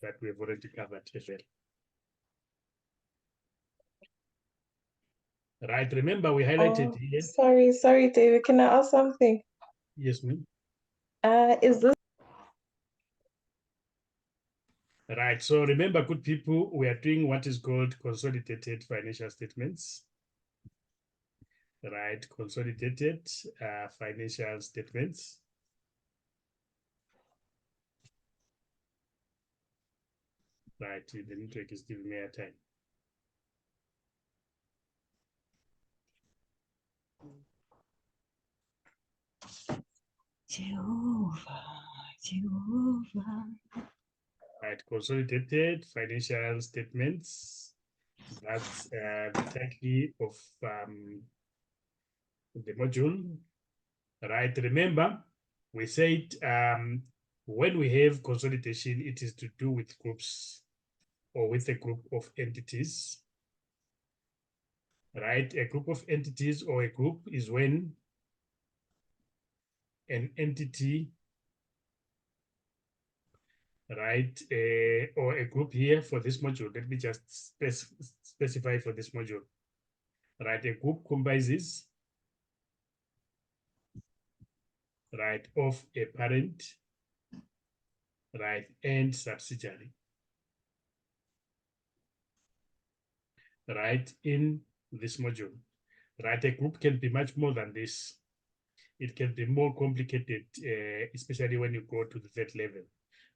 that we have already covered as well. Right, remember we highlighted here. Sorry, David, can I ask something? Yes, ma'am. Is this Right, so remember, good people, we are doing what is called consolidated financial statements. Right, consolidated financial statements. Right, the network is giving me a time. Jehovah. Right, consolidated financial statements. That's the title of the module. Right, remember, we said when we have consolidation, it is to do with groups or with a group of entities. Right, a group of entities or a group is when an entity, right, or a group here for this module. Let me just specify for this module. Right, a group comprises, right, of a parent, right, and subsidiary, right, in this module. Right, a group can be much more than this. It can be more complicated, especially when you go to the third level.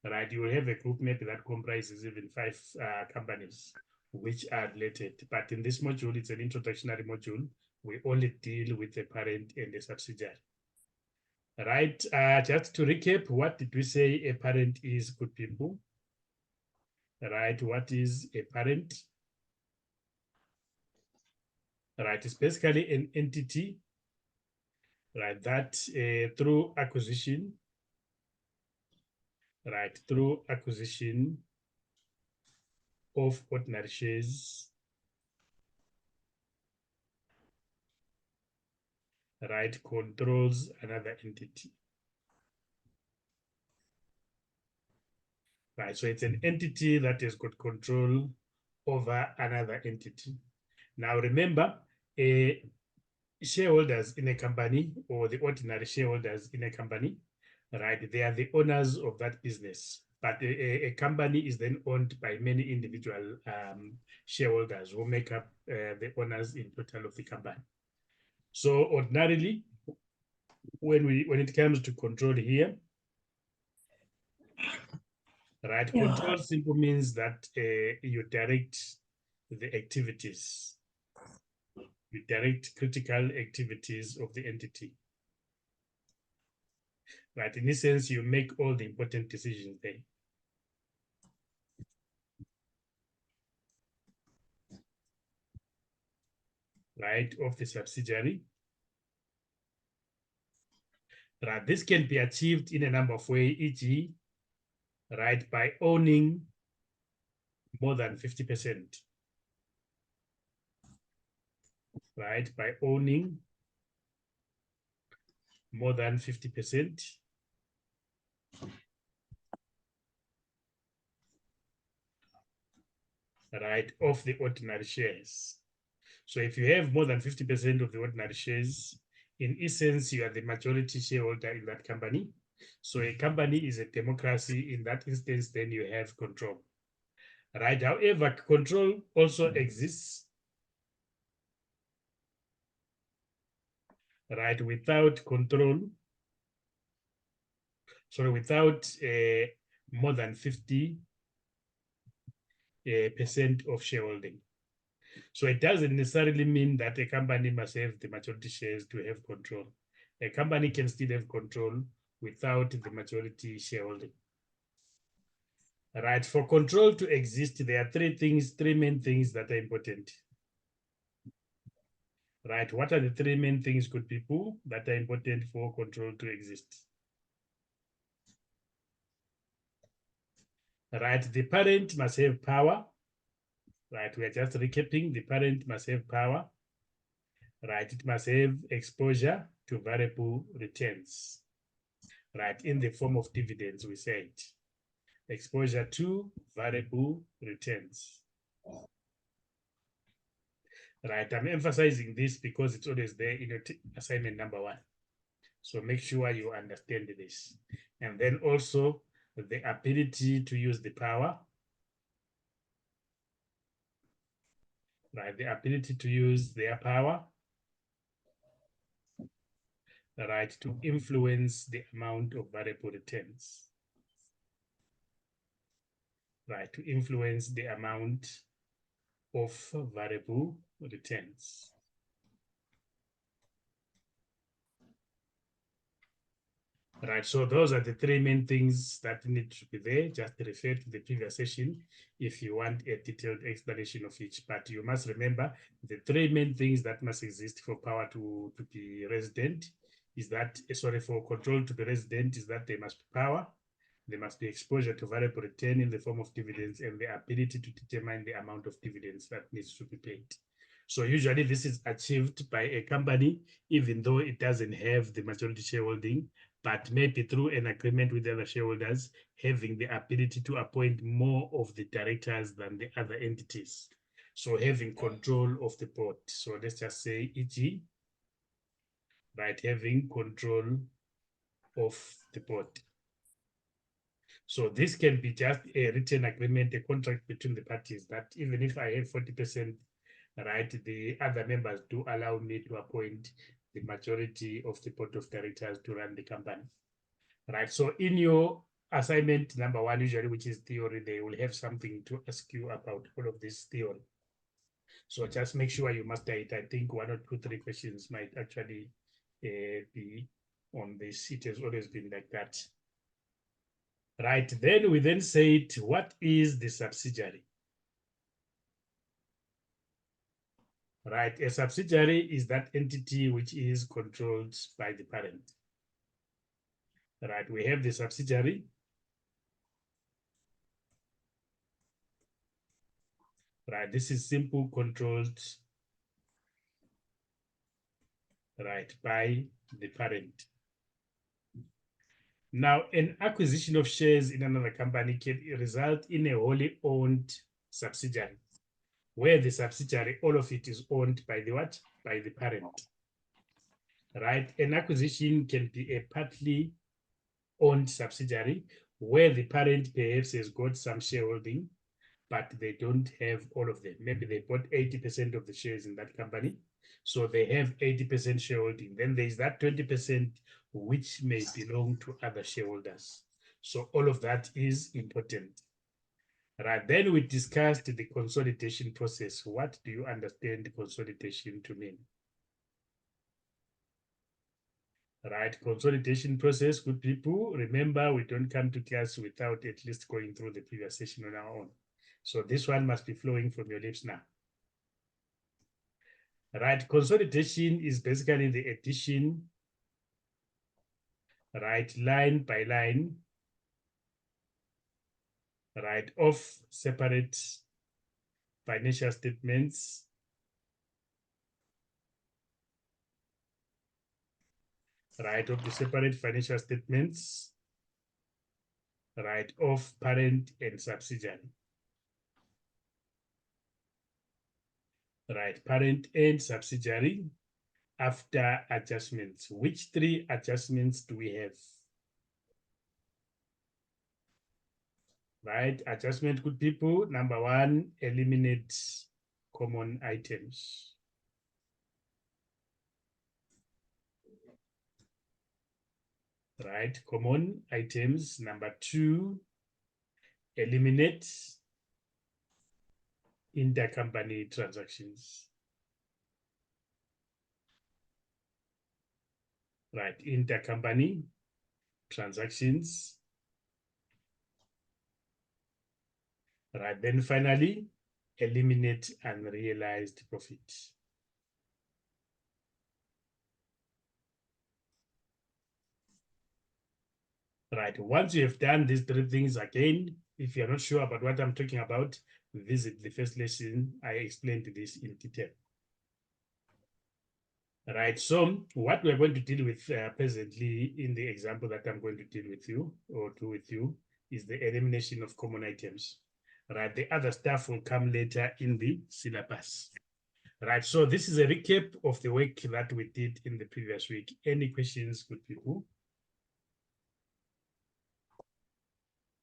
Right, you will have a group maybe that comprises even 5 companies which are related. But in this module, it's an introductory module. We only deal with a parent and a subsidiary. Right, just to recap, what did we say a parent is, good people? Right, what is a parent? Right, it's basically an entity, right, that through acquisition, right, through acquisition of ordinary shares, right, controls another entity. Right, so it's an entity that has got control over another entity. Now remember, shareholders in a company, or the ordinary shareholders in a company, right, they are the owners of that business. But a company is then owned by many individual shareholders who make up the owners in total of the company. So ordinarily, when it comes to control here, right, control simply means that you direct the activities, you direct critical activities of the entity. Right, in this sense, you make all the important decisions there. Right, of the subsidiary. Right, this can be achieved in a number of ways, e.g., right, by owning more than 50%. Right, by owning more than 50%. Right, of the ordinary shares. So if you have more than 50% of the ordinary shares, in essence, you are the majority shareholder in that company. So a company is a democracy. In that instance, then you have control. Right, however, control also exists, right, without control, sorry, without more than 50% of shareholding. So it doesn't necessarily mean that a company must have the majority shares to have control. A company can still have control without the majority shareholding. Right, for control to exist, there are three main things that are important. Right, what are the 3 main things, good people, that are important for control to exist? Right, the parent must have power. Right, we are just recapping. The parent must have power. Right, it must have exposure to variable returns. Right, in the form of dividends, we said. exposure to variable returns. Right, I'm emphasizing this because it's always there in your assignment number 1. So make sure you understand this. And then also the ability to use the power. Right, the ability to use their power. Right, to influence the amount of variable returns. Right, to influence the amount of variable returns. Right, so those are the 3 main things that need to be there. Just refer to the previous session if you want a detailed explanation of each. But you must remember the 3 main things that must exist for power to be resident is that, sorry, for control to be resident is that there must be power, there must be exposure to variable return in the form of dividends, and the ability to determine the amount of dividends that needs to be paid. So usually this is achieved by a company, even though it doesn't have the majority shareholding, but maybe through an agreement with the other shareholders, having the ability to appoint more of the directors than the other entities. So having control of the board. So let's just say e.g., right, having control of the board. So this can be just a written agreement, a contract between the parties that even if I have 40%, right, the other members do allow me to appoint the majority of the board of directors to run the company. Right, so in your assignment number 1, usually, which is theory, they will have something to ask you about all of this theory. So just make sure you master it. I think 1 or 2, 3 questions might actually be on this. It has always been like that. Right, then we then said, what is the subsidiary? Right, a subsidiary is that entity which is controlled by the parent. Right, we have the subsidiary. Right, this is simple controlled, right, by the parent. Now, an acquisition of shares in another company can result in a wholly owned subsidiary, where the subsidiary, all of it is owned by the what? By the parent. Right, an acquisition can be a partly owned subsidiary, where the parent perhaps has got some shareholding, but they don't have all of them. Maybe they bought 80% of the shares in that company, so they have 80% shareholding. Then there's that 20% which may belong to other shareholders. So all of that is important. Right, then we discussed the consolidation process. What do you understand consolidation to mean? Right, consolidation process, good people. Remember, we don't come to class without at least going through the previous session on our own. So this one must be flowing from your lips now. Right, consolidation is basically the addition, right, line by line, right, of separate financial statements, right, of the separate financial statements, right, of parent and subsidiary. Right, parent and subsidiary after adjustments. Which 3 adjustments do we have? Right, adjustment, good people. Number 1, eliminate common items. Right, common items. Number 2, eliminate intercompany transactions. Right, intercompany transactions. Right, then finally, eliminate unrealized profit. Right, once you have done these 3 things, again, if you're not sure about what I'm talking about, visit the first lesson. I explained this in detail. Right, so what we're going to deal with presently in the example that I'm going to deal with you or do with you is the elimination of common items. Right, the other stuff will come later in the syllabus. Right, so this is a recap of the work that we did in the previous week. Any questions, good people?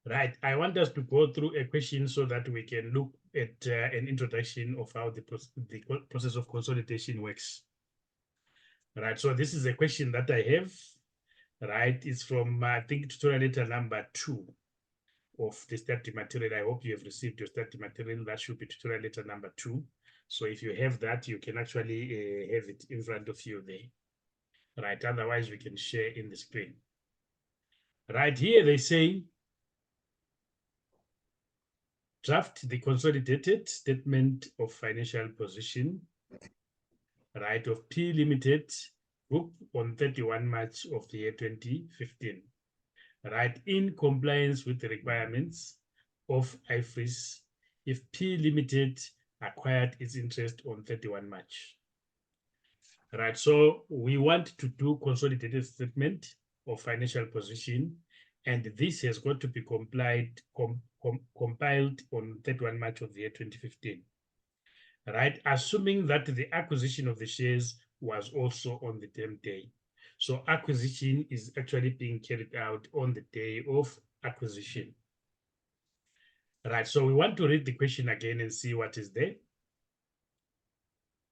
Right, I want us to go through a question so that we can look at an introduction of how the process of consolidation works. Right, so this is a question that I have. Right, it's from, I think, tutorial letter number 2 of the study material. I hope you have received your study material. That should be tutorial letter number 2. So if you have that, you can actually have it in front of you there. Right, otherwise we can share in the screen. Right here they say, draft the consolidated statement of financial position, right, of P Limited Group on 31 March of the year 2015, right, in compliance with the requirements of IFRS if P Limited acquired its interest on 31 March. Right, so we want to do consolidated statement of financial position, and this has got to be compiled on 31 March of the year 2015. Right, assuming that the acquisition of the shares was also on the same day. So acquisition is actually being carried out on the day of acquisition. Right, so we want to read the question again and see what is there.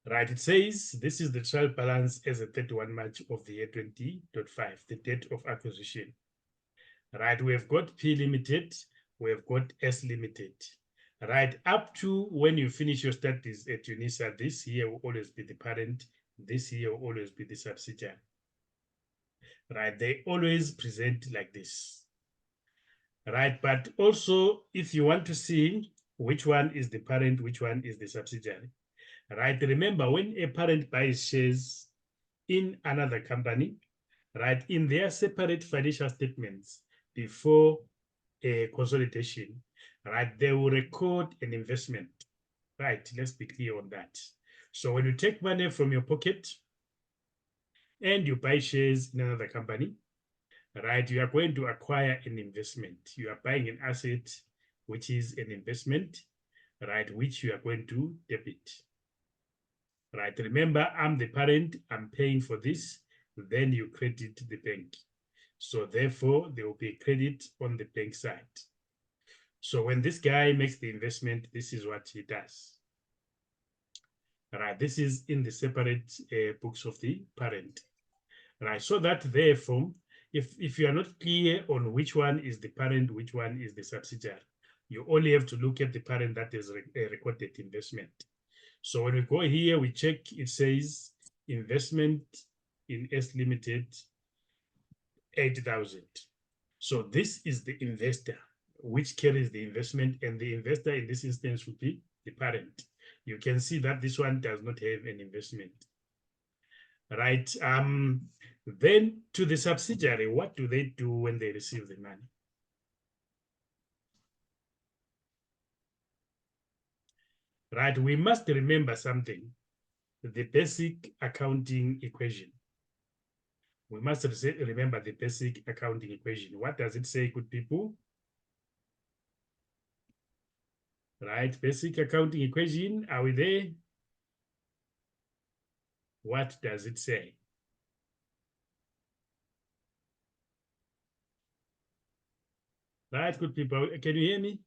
Right, it says this is the trial balance as at 31 March of the year 20.5, the date of acquisition. Right, we have got P Limited, we have got S Limited. Right, up to when you finish your studies at UNISA, this here will always be the parent, this here will always be the subsidiary. Right, they always present like this. Right, but also if you want to see which one is the parent, which one is the subsidiary. Right, remember when a parent buys shares in another company, right, in their separate financial statements before a consolidation, right, they will record an investment. Right, let's be clear on that. So when you take money from your pocket and you buy shares in another company, right, you are going to acquire an investment. You are buying an asset, which is an investment, right, which you are going to debit. Right, remember, I'm the parent, I'm paying for this, then you credit the bank. So therefore, there will be credit on the bank side. So when this guy makes the investment, this is what he does. Right, this is in the separate books of the parent. Right, so that therefore, if you are not clear on which one is the parent, which one is the subsidiary, you only have to look at the parent that is a recorded investment. So when we go here, we check, it says investment in S Limited, 8,000. So this is the investor, which carries the investment, and the investor in this instance would be the parent. You can see that this one does not have an investment. Right, then to the subsidiary, what do they do when they receive the money? Right, we must remember something, the basic accounting equation. We must remember the basic accounting equation. What does it say, good people? Right, basic accounting equation, are we there? What does it say? Right, good people, can you hear me?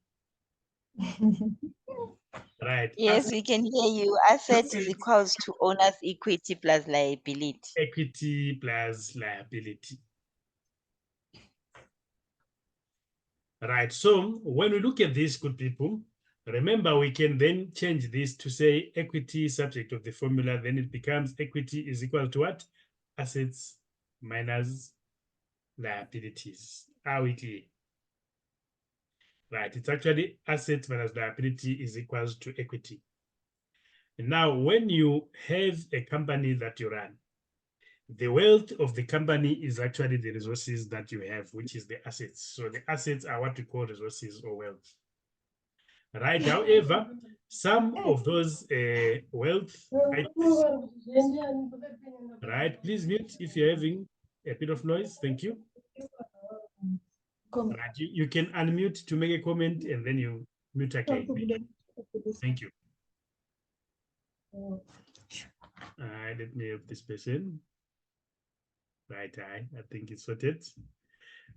Right. Yes, we can hear you. Asset is equals to owner's equity plus liability. Equity plus liability. Right, so when we look at this, good people, remember we can then change this to say equity subject of the formula, then it becomes equity is equal to what? Assets minus liabilities. Are we clear? Right, it's actually assets minus liability is equals to equity. Now, when you have a company that you run, the wealth of the company is actually the resources that you have, which is the assets. So the assets are what we call resources or wealth. Right, however, some of those wealth items, right, please mute if you're having a bit of noise, thank you. Right, you can unmute to make a comment and then you mute again. Thank you. Let me help this person. Right, I think it's sorted.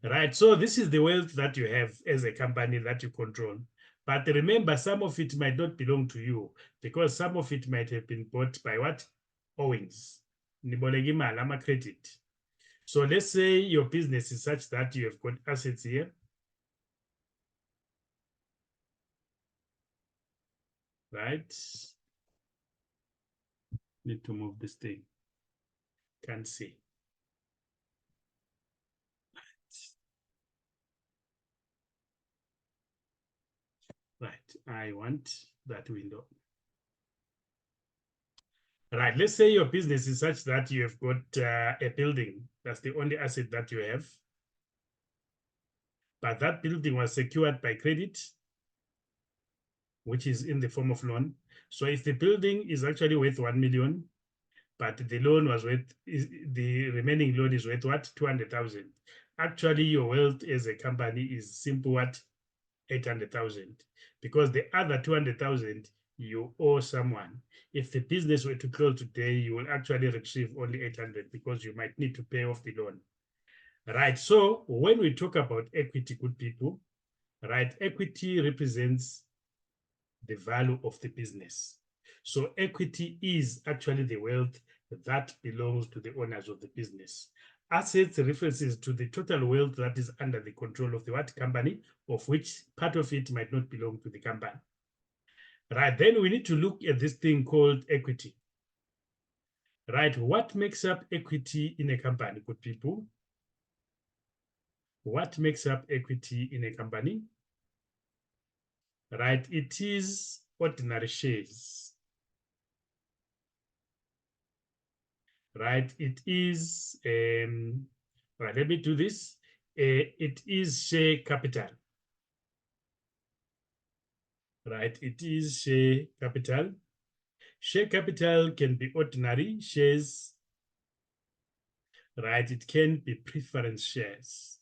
Right, so this is the wealth that you have as a company that you control. But remember, some of it might not belong to you because some of it might have been bought by what? Owings. Niboleke imali, ama-credit. So let's say your business is such that you have got assets here. Right? Need to move this thing. Can't see. Right, I want that window. Right, let's say your business is such that you have got a building. That's the only asset that you have. But that building was secured by credit, which is in the form of loan. So if the building is actually worth 1 million, but the loan was worth, the remaining loan is worth what? 200,000. Actually, your wealth as a company is simple what? 800,000, because the other 200,000 you owe someone. If the business were to close today, you will actually receive only 800 because you might need to pay off the loan. Right. So when we talk about equity, good people, right, equity represents the value of the business. So equity is actually the wealth that belongs to the owners of the business. Assets references to the total wealth that is under the control of the what company, of which part of it might not belong to the company. Right, then we need to look at this thing called equity. Right, what makes up equity in a company, good people? What makes up equity in a company? Right, it is ordinary shares. Right, it is, right, let me do this. It is share capital. Right, it is share capital. Share capital can be ordinary shares. Right, it can be preference shares.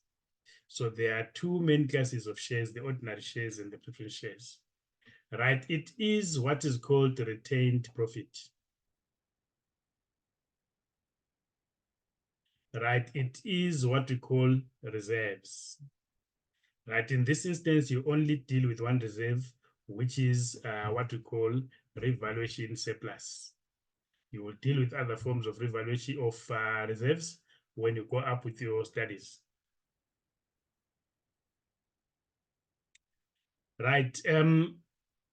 So there are two main classes of shares, the ordinary shares and the preference shares. Right, it is what is called retained profit. Right, it is what we call reserves. Right, in this instance, you only deal with one reserve, which is what we call revaluation surplus. You will deal with other forms of revaluation of reserves when you go up with your studies. Right,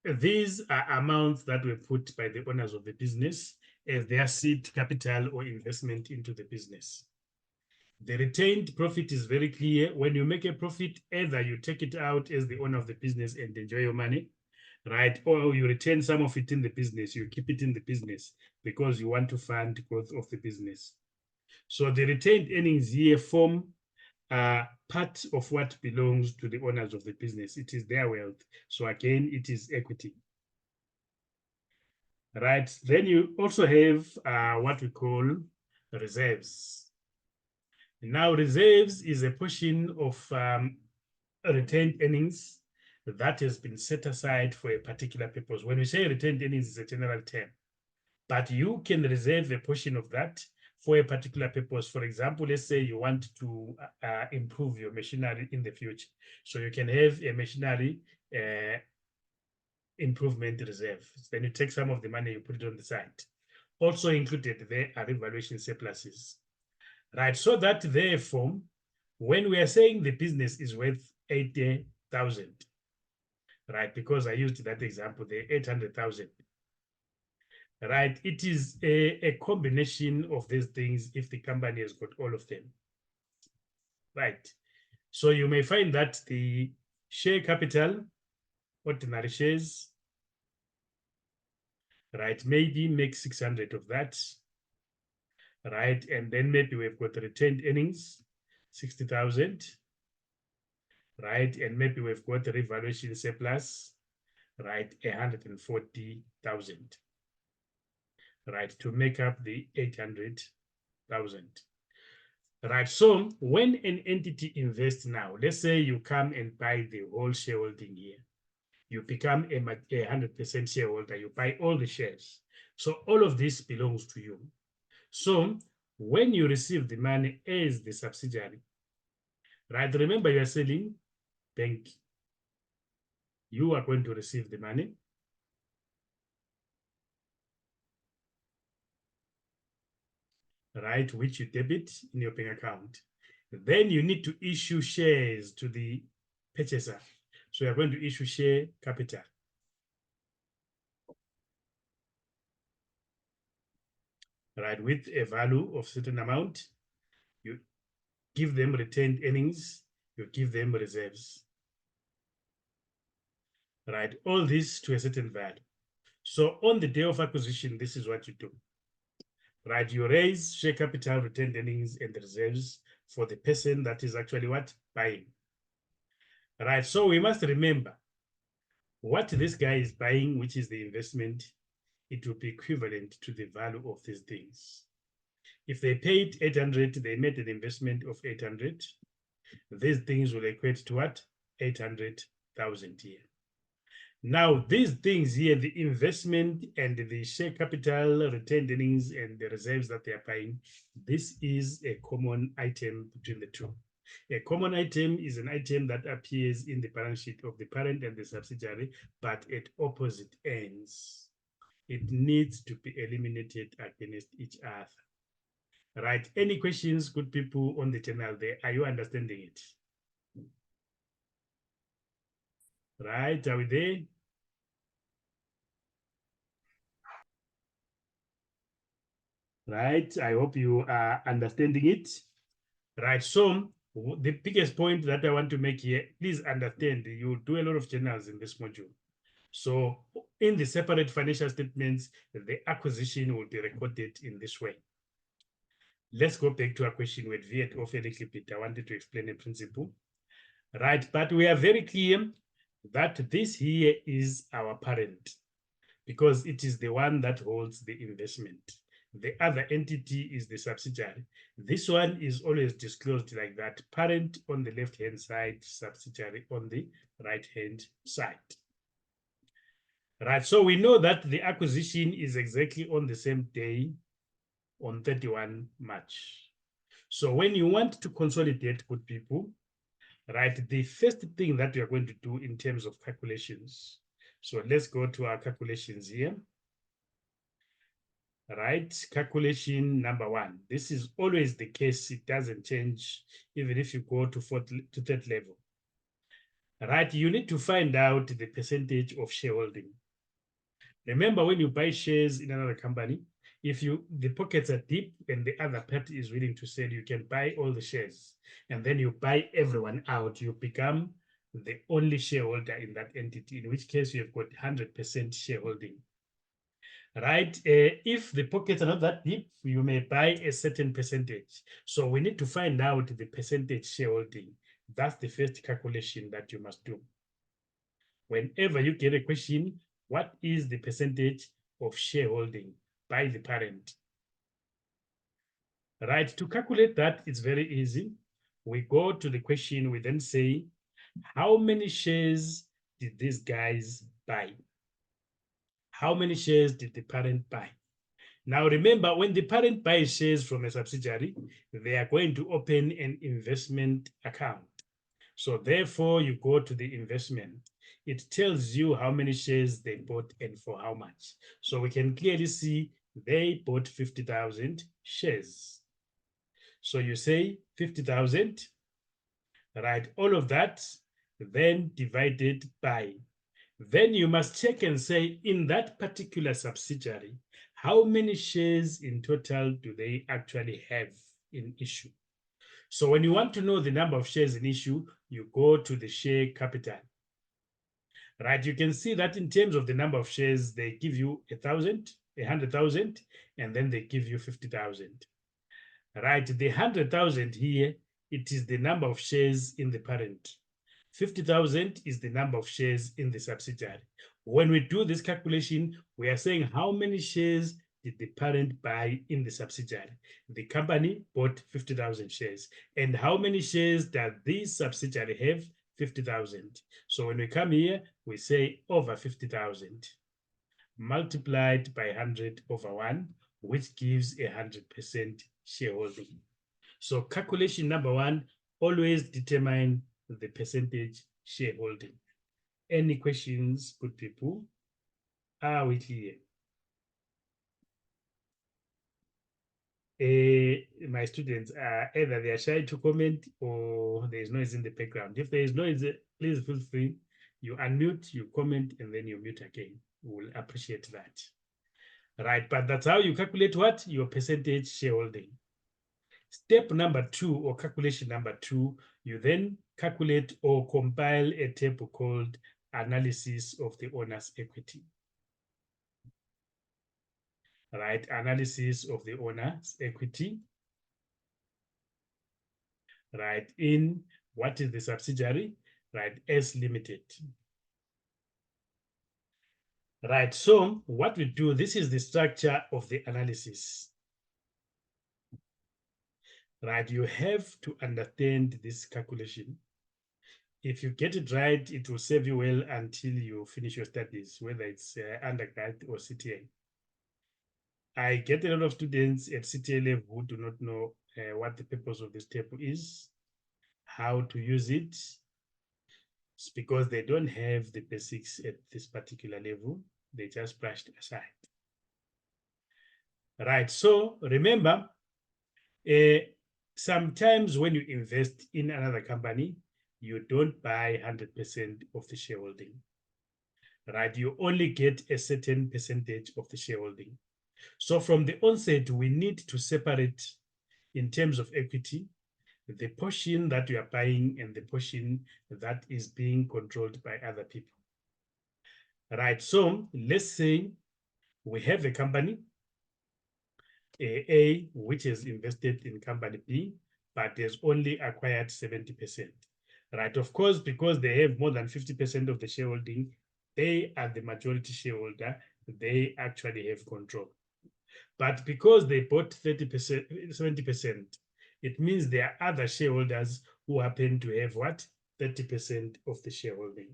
these are amounts that were put by the owners of the business as their seed capital or investment into the business. The retained profit is very clear. When you make a profit, either you take it out as the owner of the business and enjoy your money, right? Or you retain some of it in the business, you keep it in the business because you want to fund growth of the business. So the retained earnings here form part of what belongs to the owners of the business. It is their wealth. So again, it is equity. Right, then you also have what we call reserves. Now, reserves is a portion of retained earnings that has been set aside for a particular purpose. When we say retained earnings, is a general term, but you can reserve a portion of that for a particular purpose. For example, let's say you want to improve your machinery in the future. So you can have a machinery improvement reserve. Then you take some of the money, you put it on the side. Also included there are revaluation surpluses. Right, so that therefore, when we are saying the business is worth 80,000, right, because I used that example, the 800,000, right, it is a combination of these things if the company has got all of them, right? So you may find that the share capital, ordinary shares, right, maybe make 600 of that, right? And then maybe we've got retained earnings, 60,000, right? And maybe we've got a revaluation surplus, right? 140,000, right? To make up the 800,000. Right, so when an entity invests now, let's say you come and buy the whole shareholding here, you become a 100% shareholder, you buy all the shares. So all of this belongs to you. So when you receive the money as the subsidiary, right, remember you are selling bank, you are going to receive the money. Right, which you debit in your bank account. Then you need to issue shares to the purchaser. So you're going to issue share capital. Right, with a value of certain amount, you give them retained earnings, you give them reserves. Right, all this to a certain value. So on the day of acquisition, this is what you do. Right, you raise share capital, retained earnings, and reserves for the person that is actually what? Buying. Right, so we must remember what this guy is buying, which is the investment, it will be equivalent to the value of these things. If they paid 800, they made an investment of 800. These things will equate to what? 800,000 here. Now, these things here, the investment and the share capital, retained earnings, and the reserves that they are buying, this is a common item between the two. A common item is an item that appears in the balance sheet of the parent and the subsidiary, but at opposite ends. It needs to be eliminated against each other. Right? Any questions, good people on the channel there? Are you understanding it? Right? Are we there? Right? I hope you are understanding it. Right? So the biggest point that I want to make here, please understand, you do a lot of journals in this module. So in the separate financial statements, the acquisition will be recorded in this way. Let's go back to a question with Viet of a little bit. I wanted to explain a principle. Right, but we are very clear that this here is our parent because it is the one that holds the investment. The other entity is the subsidiary. This one is always disclosed like that: parent on the left-hand side, subsidiary on the right-hand side. Right, so we know that the acquisition is exactly on the same day, on 31 March. So when you want to consolidate, good people, right, the first thing that you're going to do in terms of calculations. So let's go to our calculations here. Right, calculation number one. This is always the case. It doesn't change even if you go to third level. Right, you need to find out the percentage of shareholding. Remember, when you buy shares in another company, if the pockets are deep and the other party is willing to sell, you can buy all the shares and then you buy everyone out. You become the only shareholder in that entity, in which case you have got 100% shareholding. Right? If the pockets are not that deep, you may buy a certain percentage. So we need to find out the percentage shareholding. That's the first calculation that you must do. Whenever you get a question, what is the percentage of shareholding by the parent? Right, to calculate that, it's very easy. We go to the question, we then say, how many shares did these guys buy? How many shares did the parent buy? Now remember, when the parent buys shares from a subsidiary, they are going to open an investment account. So therefore, you go to the investment. It tells you how many shares they bought and for how much. So we can clearly see they bought 50,000 shares. So you say 50,000, right? All of that, then divided by. Then you must check and say, in that particular subsidiary, how many shares in total do they actually have in issue? So when you want to know the number of shares in issue, you go to the share capital. Right, you can see that in terms of the number of shares, they give you 100,000, and then they give you 50,000. Right, the 100,000 here, it is the number of shares in the parent. 50,000 is the number of shares in the subsidiary. When we do this calculation, we are saying how many shares did the parent buy in the subsidiary? The company bought 50,000 shares. And how many shares does this subsidiary have? 50,000. So when we come here, we say over 50,000 multiplied by 100 over 1, which gives 100% shareholding. So calculation number 1, always determine the percentage shareholding. Any questions, good people? Are we clear? My students are either they are shy to comment or there is noise in the background. If there is noise, please feel free. You unmute, you comment, and then you mute again. We'll appreciate that. Right, but that's how you calculate what? Your percentage shareholding. Step number 2 or calculation number 2, you then calculate or compile a table called analysis of the owner's equity. Right, analysis of the owner's equity. Right, in what is the subsidiary? Right, S Limited. Right, so what we do, this is the structure of the analysis. Right, you have to understand this calculation. If you get it right, it will serve you well until you finish your studies, whether it's undergrad or CTA. I get a lot of students at CTA level who do not know what the purpose of this table is, how to use it. It's because they don't have the basics at this particular level. They just brushed aside. Right, so remember, sometimes when you invest in another company, you don't buy 100% of the shareholding. Right, you only get a certain percentage of the shareholding. So from the onset, we need to separate in terms of equity, the portion that you are buying and the portion that is being controlled by other people. Right, so let's say we have a company, A, which is invested in company B, but has only acquired 70%. Right, of course, because they have more than 50% of the shareholding, they are the majority shareholder, they actually have control. But because they bought 30%, 70%, it means there are other shareholders who happen to have what? 30% of the shareholding.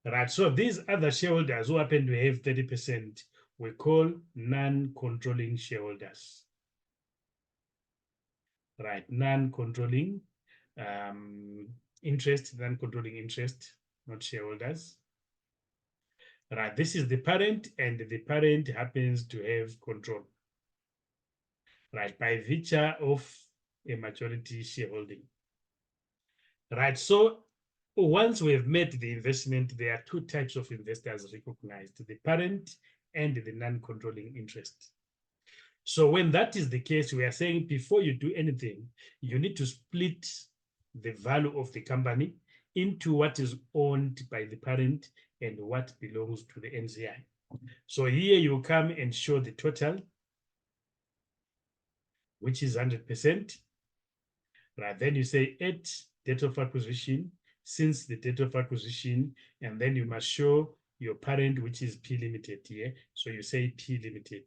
Right, so these other shareholders who happen to have 30%, we call non-controlling shareholders. Right, non-controlling interest, non-controlling interest, not shareholders. Right, this is the parent, and the parent happens to have control. Right, by virtue of a majority shareholding. Right, so once we have made the investment, there are two types of investors recognized, the parent and the non-controlling interest. So when that is the case, we are saying before you do anything, you need to split the value of the company into what is owned by the parent and what belongs to the NCI. So here you come and show the total, which is 100%. Right, then you say at date of acquisition, since the date of acquisition, and then you must show your parent, which is P Limited here. So you say P Limited.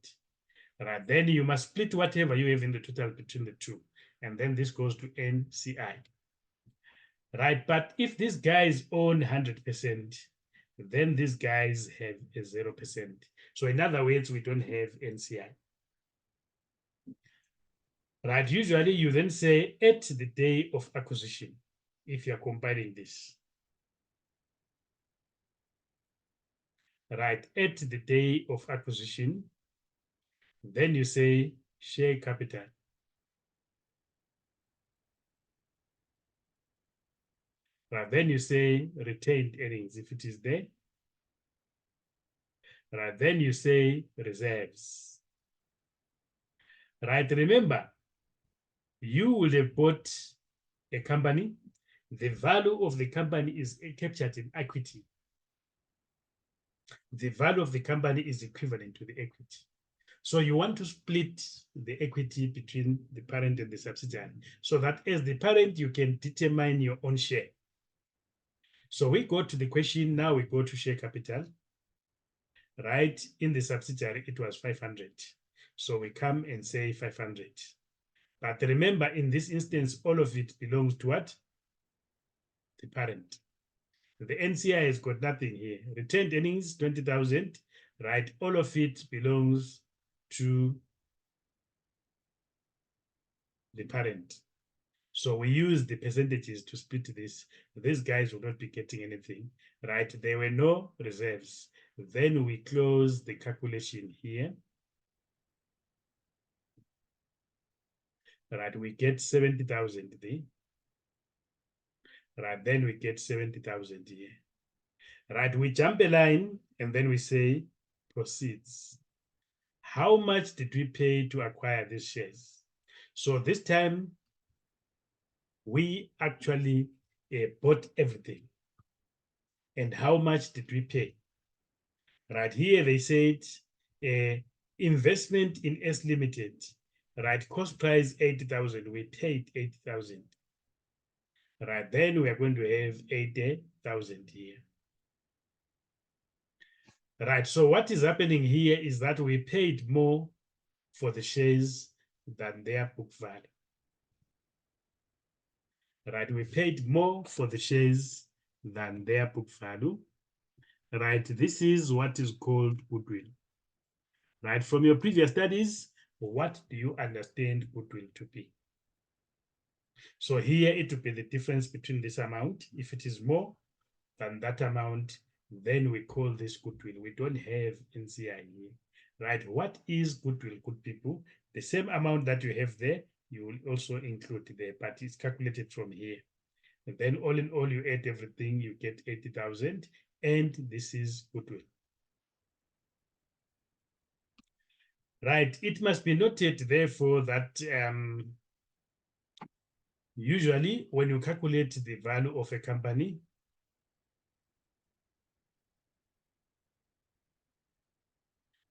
Right, then you must split whatever you have in the total between the two. And then this goes to NCI. Right, but if these guys own 100%, then these guys have a 0%. So in other words, we don't have NCI. Right, usually you then say at the day of acquisition, if you're compiling this. Right, at the day of acquisition, then you say share capital. Right, then you say retained earnings if it is there. Right, then you say reserves. Right, remember, you will have bought a company. The value of the company is captured in equity. The value of the company is equivalent to the equity. So you want to split the equity between the parent and the subsidiary so that as the parent, you can determine your own share. So we go to the question, now we go to share capital. right? In the subsidiary, it was 500. So we come and say 500. But remember, in this instance, all of it belongs to what? The parent. The NCI has got nothing here. Retained earnings, 20,000, right? All of it belongs to the parent. So we use the percentages to split this. These guys will not be getting anything, right? There were no reserves. Then we close the calculation here. Right, we get 70,000 there. Right, then we get 70,000 here. Right, we jump a line and then we say proceeds. How much did we pay to acquire these shares? So this time we actually bought everything. And how much did we pay? Right here they said investment in S Limited, right? Cost price 80,000. We paid 80,000. Right, then we are going to have 80,000 here. Right, so what is happening here is that we paid more for the shares than their book value. Right, we paid more for the shares than their book value. Right, this is what is called goodwill. Right, from your previous studies, what do you understand goodwill to be? So here it will be the difference between this amount. If it is more than that amount, then we call this goodwill. We don't have NCI here, right? What is goodwill, good people? The same amount that you have there, you will also include there, but it's calculated from here. And then all in all, you add everything, you get 80,000, and this is goodwill. Right, it must be noted, therefore, that usually when you calculate the value of a company,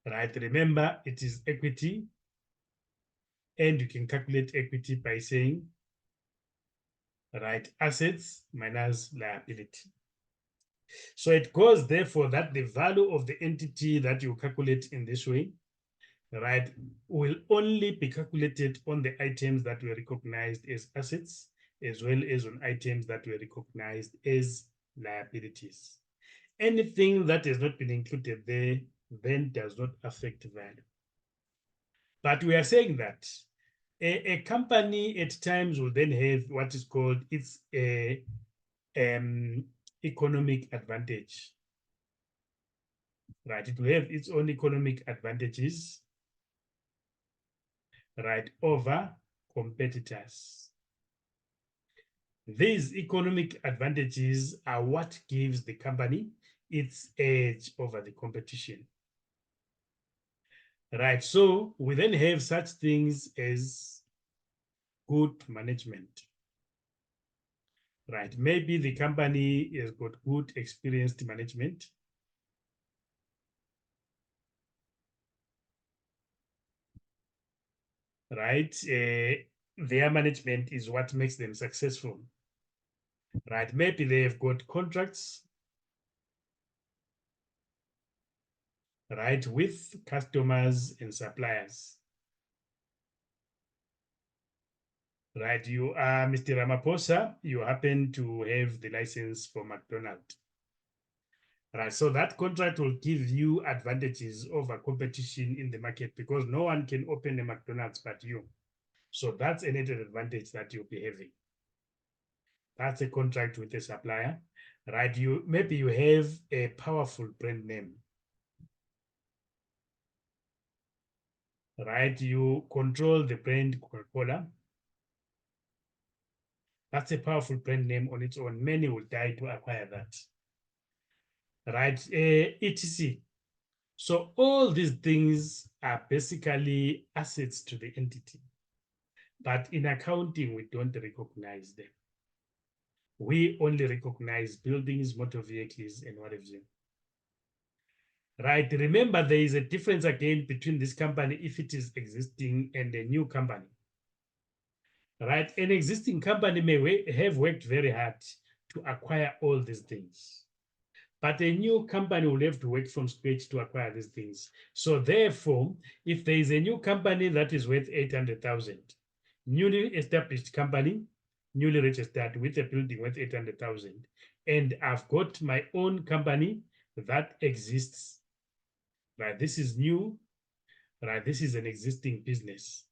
right, remember it is equity, and you can calculate equity by saying, right, assets minus liability. So it goes therefore that the value of the entity that you calculate in this way, right, will only be calculated on the items that were recognized as assets, as well as on items that were recognized as liabilities. Anything that has not been included there then does not affect value. But we are saying that a company at times will then have what is called its economic advantage. Right, it will have its own economic advantages, right, over competitors. These economic advantages are what gives the company its edge over the competition. Right, so we then have such things as good management. Right, maybe the company has got good experienced management. Right, their management is what makes them successful. Right, maybe they have got contracts, right, with customers and suppliers. Right, you are Mr. Ramaphosa, you happen to have the license for McDonald's. Right, so that contract will give you advantages over competition in the market because no one can open a McDonald's but you. So that's an added advantage that you'll be having. That's a contract with a supplier, right? Maybe you have a powerful brand name, right? You control the brand Coca-Cola. That's a powerful brand name on its own. Many will die to acquire that, right? etc. So all these things are basically assets to the entity. But in accounting, we don't recognize them. We only recognize buildings, motor vehicles, and what have you. Right, remember there is a difference again between this company if it is existing and a new company. Right, an existing company may have worked very hard to acquire all these things. But a new company will have to work from scratch to acquire these things. So therefore, if there is a new company that is worth 800,000, newly established company, newly registered with a building worth 800,000, and I've got my own company that exists, right? This is new, right? This is an existing business,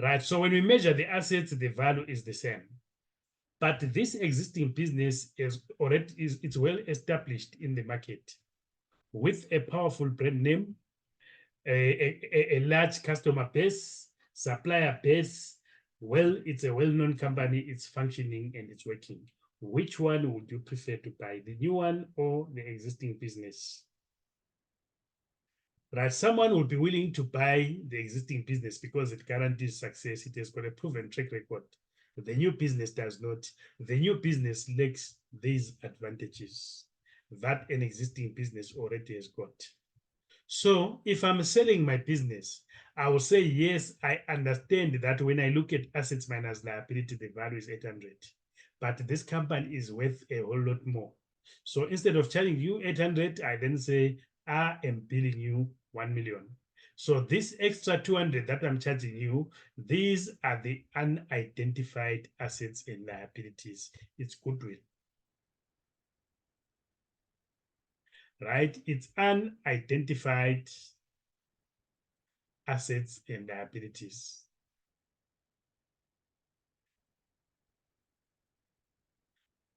right? So when we measure the assets, the value is the same. But this existing business is already it's well established in the market with a powerful brand name, a large customer base, supplier base. Well, it's a well-known company, it's functioning and it's working. Which one would you prefer to buy, the new one or the existing business? Right, someone would be willing to buy the existing business because it guarantees success. It has got a proven track record. The new business does not. The new business lacks these advantages that an existing business already has got. So if I'm selling my business, I will say, yes, I understand that when I look at assets minus liability, the value is 800. But this company is worth a whole lot more. So instead of charging you 800, I then say, I am billing you 1 million. So this extra 200 that I'm charging you, these are the unidentified assets and liabilities. It's goodwill. Right? It's unidentified assets and liabilities.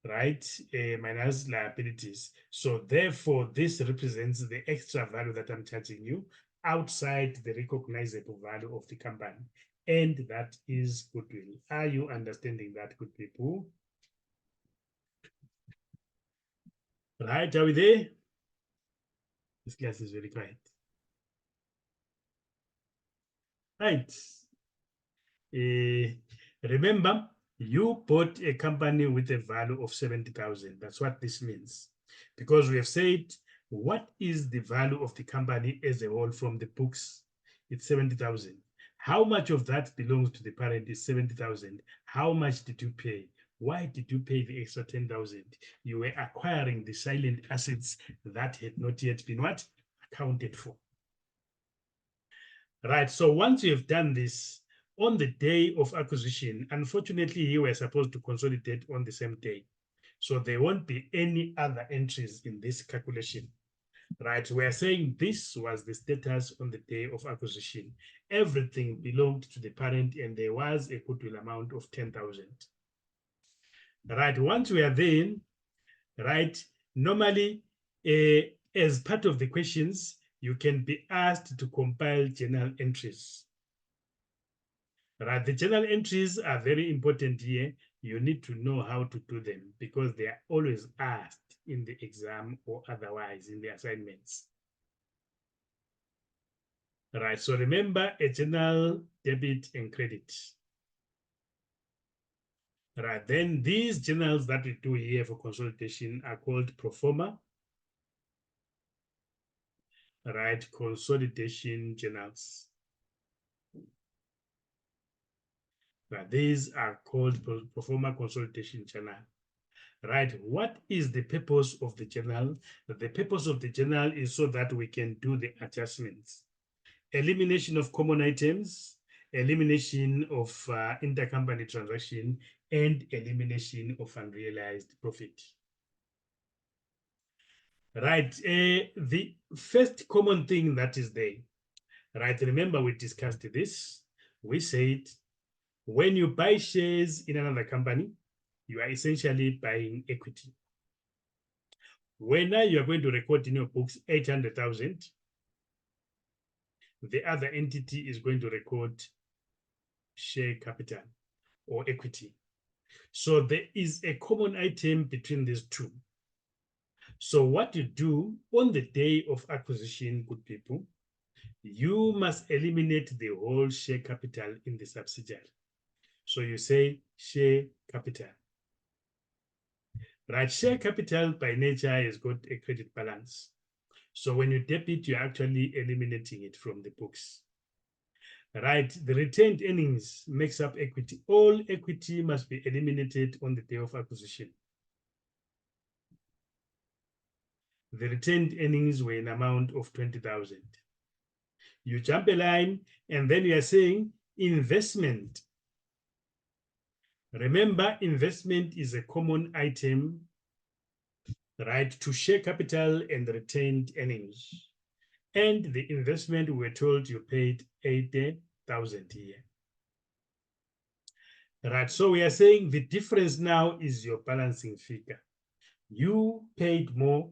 Right? Minus liabilities. So therefore, this represents the extra value that I'm charging you outside the recognizable value of the company. And that is goodwill. Are you understanding that, good people? Right? Are we there? This class is very quiet. Right. Remember, you bought a company with a value of 70,000. That's what this means. Because we have said, what is the value of the company as a whole from the books? It's 70,000. How much of that belongs to the parent is 70,000. How much did you pay? Why did you pay the extra 10,000? You were acquiring the silent assets that had not yet been what? Accounted for. Right, so once you have done this, on the day of acquisition, unfortunately, you were supposed to consolidate on the same day. So there won't be any other entries in this calculation. Right, we're saying this was the status on the day of acquisition. Everything belonged to the parent and there was a goodwill amount of 10,000. Right, once we are there, right, normally as part of the questions, you can be asked to compile journal entries. Right, the journal entries are very important here. You need to know how to do them because they are always asked in the exam or otherwise in the assignments. Right, so remember a journal debit and credit. Right, then these journals that we do here for consolidation are called pro forma. Right, consolidation journals. Right, these are called pro forma consolidation journal. Right, what is the purpose of the journal? The purpose of the journal is so that we can do the adjustments. Elimination of common items, elimination of intercompany transaction, and elimination of unrealized profit. Right, the first common thing that is there, right, remember we discussed this. We said when you buy shares in another company, you are essentially buying equity. When now you are going to record in your books 800,000, the other entity is going to record share capital or equity. So there is a common item between these two. So what you do on the day of acquisition, good people, you must eliminate the whole share capital in the subsidiary. So you say share capital. Right, share capital by nature has got a credit balance. So when you debit, you're actually eliminating it from the books. Right, the retained earnings makes up equity. All equity must be eliminated on the day of acquisition. the retained earnings were an amount of 20,000. You jump a line, and then you are saying investment. Remember, investment is a common item, right, to share capital and retained earnings. And the investment, we were told you paid 80,000 here. Right, so we are saying the difference now is your balancing figure. You paid more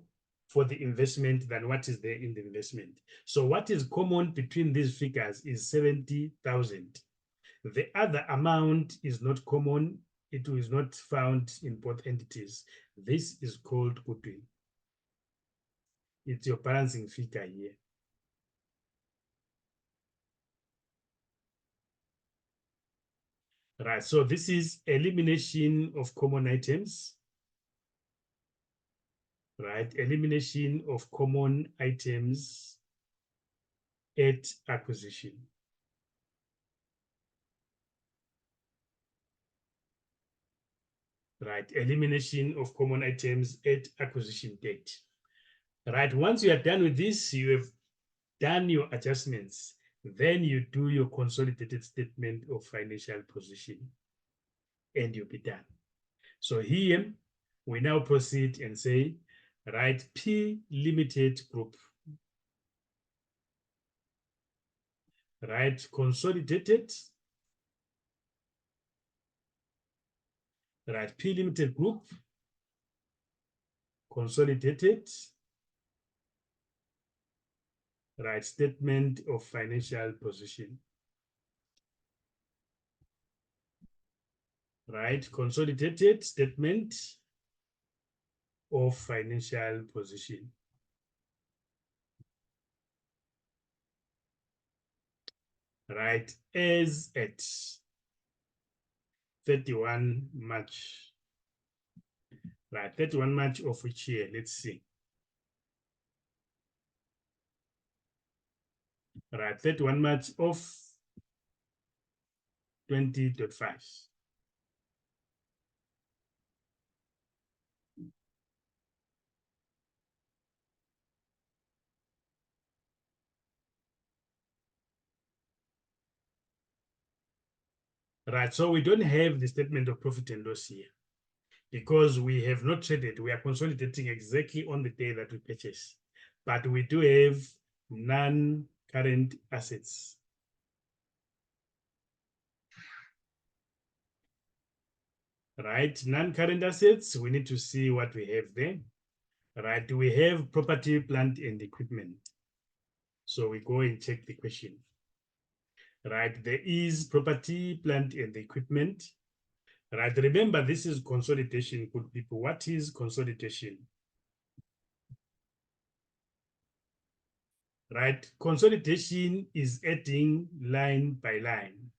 for the investment than what is there in the investment. So what is common between these figures is 70,000. The other amount is not common. It is not found in both entities. This is called goodwill. It's your balancing figure here. Right, so this is elimination of common items. Right, elimination of common items at acquisition. Right, elimination of common items at acquisition date. Right, once you are done with this, you have done your adjustments. Then you do your consolidated statement of financial position, and you'll be done. So here, we now proceed and say, right, P Limited Group, right, consolidated, right, P Limited Group, consolidated, right, statement of financial position, right, consolidated statement of financial position. Right, as at 31 March. Right, 31 March of which year? Let's see. Right, 31 March of 20.5. Right, so we don't have the statement of profit and loss here because we have not traded. We are consolidating exactly on the day that we purchase, but we do have non-current assets. Right, non-current assets, we need to see what we have there. Right, do we have property, plant, and equipment? So we go and check the question. Right, there is property, plant, and equipment. Right, remember this is consolidation, good people. What is consolidation? Right, consolidation is adding line by line,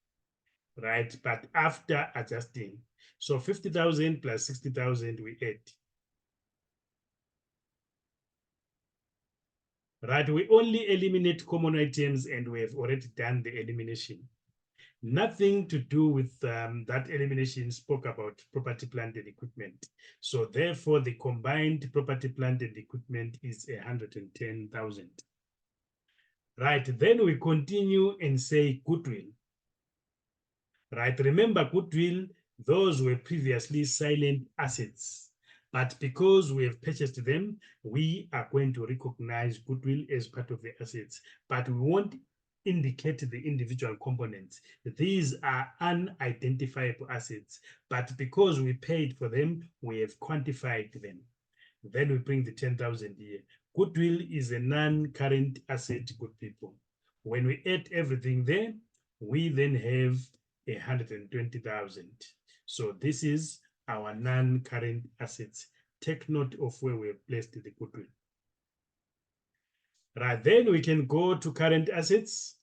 right, but after adjusting. So 50,000 plus 60,000 we add. Right, we only eliminate common items and we have already done the elimination. Nothing to do with that elimination spoke about property, plant, and equipment. So therefore, the combined property, plant, and equipment is 110,000. Right, then we continue and say goodwill. Right, remember goodwill, those were previously silent assets. But because we have purchased them, we are going to recognize goodwill as part of the assets. But we won't indicate the individual components. These are unidentifiable assets, but because we paid for them, we have quantified them. Then we bring the 10,000 here. Goodwill is a non-current asset, good people. When we add everything there, we then have 120,000. So this is our non-current assets. Take note of where we have placed the goodwill. Right, then we can go to current assets.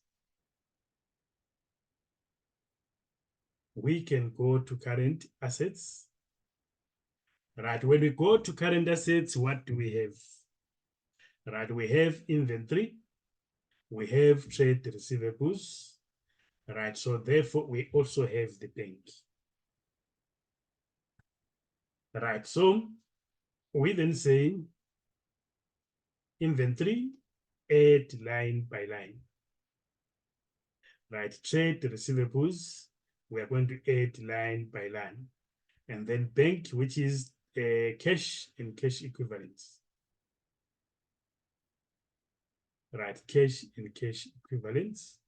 We can go to current assets. Right, when we go to current assets, what do we have? Right, we have inventory, we have trade receivables. Right, so therefore we also have the bank. Right, so we then say inventory, add line by line. Right, trade receivables, we are going to add line by line. And then bank, which is cash and cash equivalents. Right, cash and cash equivalents.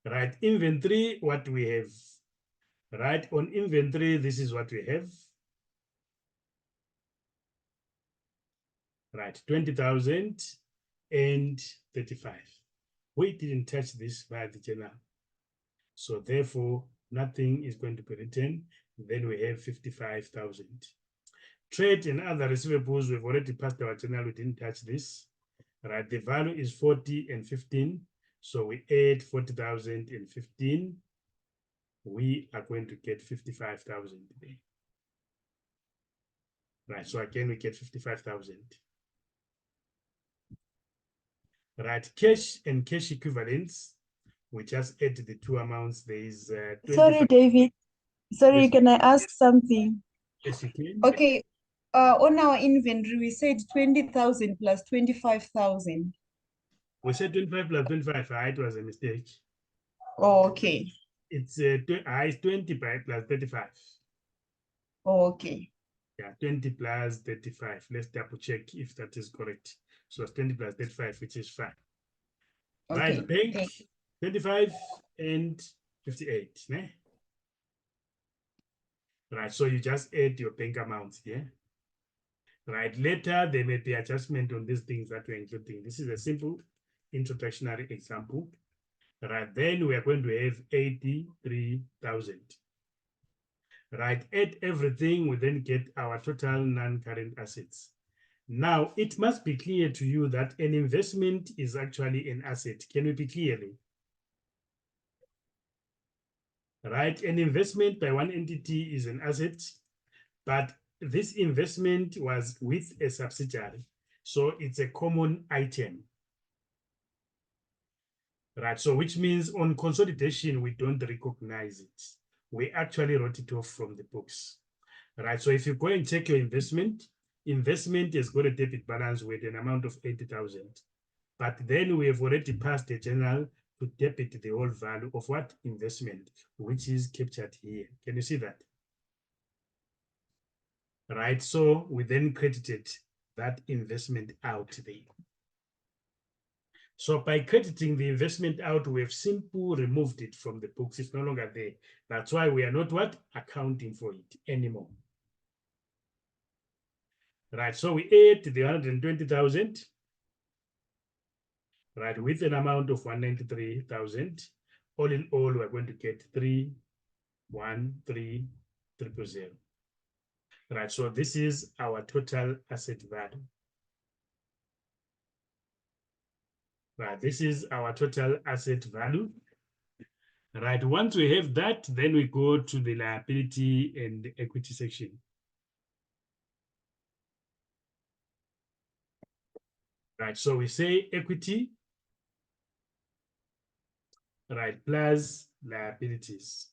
Right, inventory, what we have. Right, on inventory, this is what we have. Right, 20,000 and 35. We didn't touch this via the journal. So therefore, nothing is going to be written. Then we have 55,000. Trade and other receivables, we've already passed our journal. We didn't touch this. Right, the value is 40 and 15. So we add 40,000 and 15. We are going to get 55,000 there. Right, so again, we get 55,000. Right, cash and cash equivalents, we just add the two amounts. There is Sorry, David. Sorry, Yes. can I ask something? Yes, you can. Okay, on our inventory, we said 20,000 plus 25,000. We said 25 plus 25. It was a mistake. Oh, okay. It's 20 plus 35. Oh, okay. Yeah, 20 plus 35. Let's double check if that is correct. So it's 20 plus 35, which is fine. Okay. Right, bank, Thank you. 25 and 58. Ne? Right, so you just add your bank amounts here. Right, later there may be adjustment on these things that we're including. This is a simple introductory example. Right, then we are going to have 83,000. Right, add everything, we then get our total non-current assets. Now, it must be clear to you that an investment is actually an asset. Can we be clearly? Right, an investment by one entity is an asset, but this investment was with a subsidiary. So it's a common item. Right, so which means on consolidation, we don't recognize it. We actually wrote it off from the books. Right, so if you go and check your investment has got a debit balance with an amount of 80,000. But then we have already passed a journal to debit the whole value of what? Investment, which is captured here. Can you see that? Right, so we then credited that investment out there. So by crediting the investment out, we have simply removed it from the books. It's no longer there. That's why we are not what? Accounting for it anymore. Right, so we add the 120,000, right, with an amount of 193,000. All in all, we're going to get 313,000. Right, so this is our total asset value. Right, this is our total asset value. Right, once we have that, then we go to the liability and equity section. Right, so we say equity, right, plus liabilities.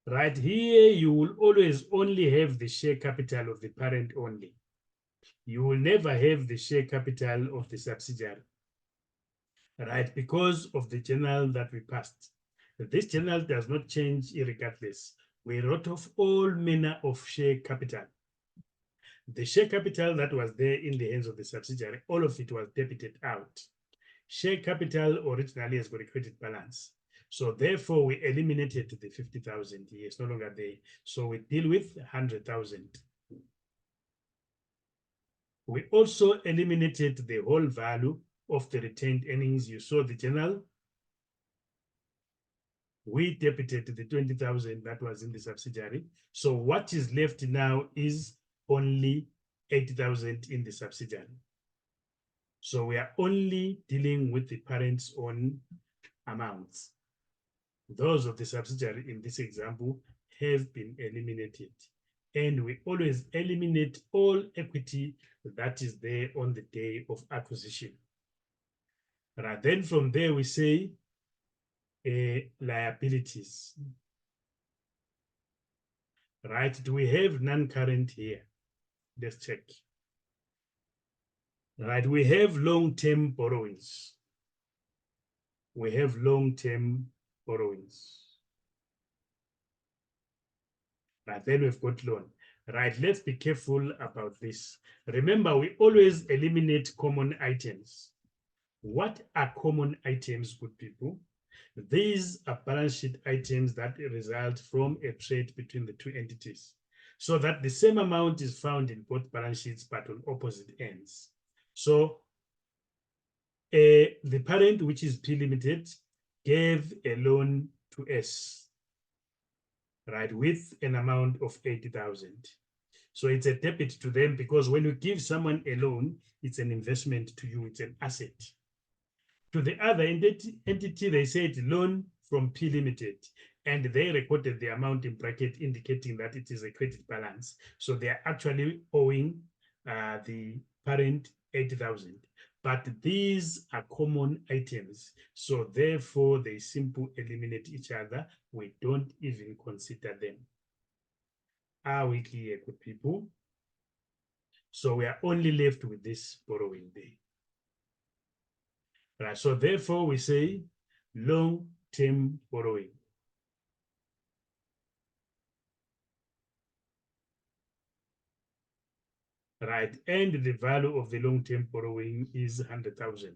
Right, here you will always only have the share capital of the parent only. You will never have the share capital of the subsidiary. Right, because of the journal that we passed. This journal does not change irregardless. We wrote off all manner of share capital. The share capital that was there in the hands of the subsidiary, all of it was debited out. Share capital originally has got a credit balance. So therefore, we eliminated the 50,000 here. It's no longer there. So we deal with 100,000. We also eliminated the whole value of the retained earnings. You saw the journal. We debited the 20,000 that was in the subsidiary. So what is left now is only 80,000 in the subsidiary. So we are only dealing with the parent's own amounts. Those of the subsidiary in this example have been eliminated. And we always eliminate all equity that is there on the day of acquisition. Right, then from there we say liabilities. right? Do we have non-current here? Let's check. Right, we have long-term borrowings. We have long-term borrowings. Right, then we've got loan. Right, let's be careful about this. Remember, we always eliminate common items. What are common items, good people? These are balance sheet items that result from a trade between the two entities, so that the same amount is found in both balance sheets but on opposite ends. So the parent, which is P Limited, gave a loan to S, right, with an amount of 80,000. So it's a debit to them, because when you give someone a loan, it's an investment to you, it's an asset. To the other entity, they said loan from P Limited, and they recorded the amount in bracket indicating that it is a credit balance. So they are actually owing the parent 80,000. But these are common items, so therefore they simply eliminate each other. We don't even consider them. Are we clear, good people? So we are only left with this borrowing there. Right, so therefore we say long-term borrowing. Right, and the value of the long-term borrowing is 100,000,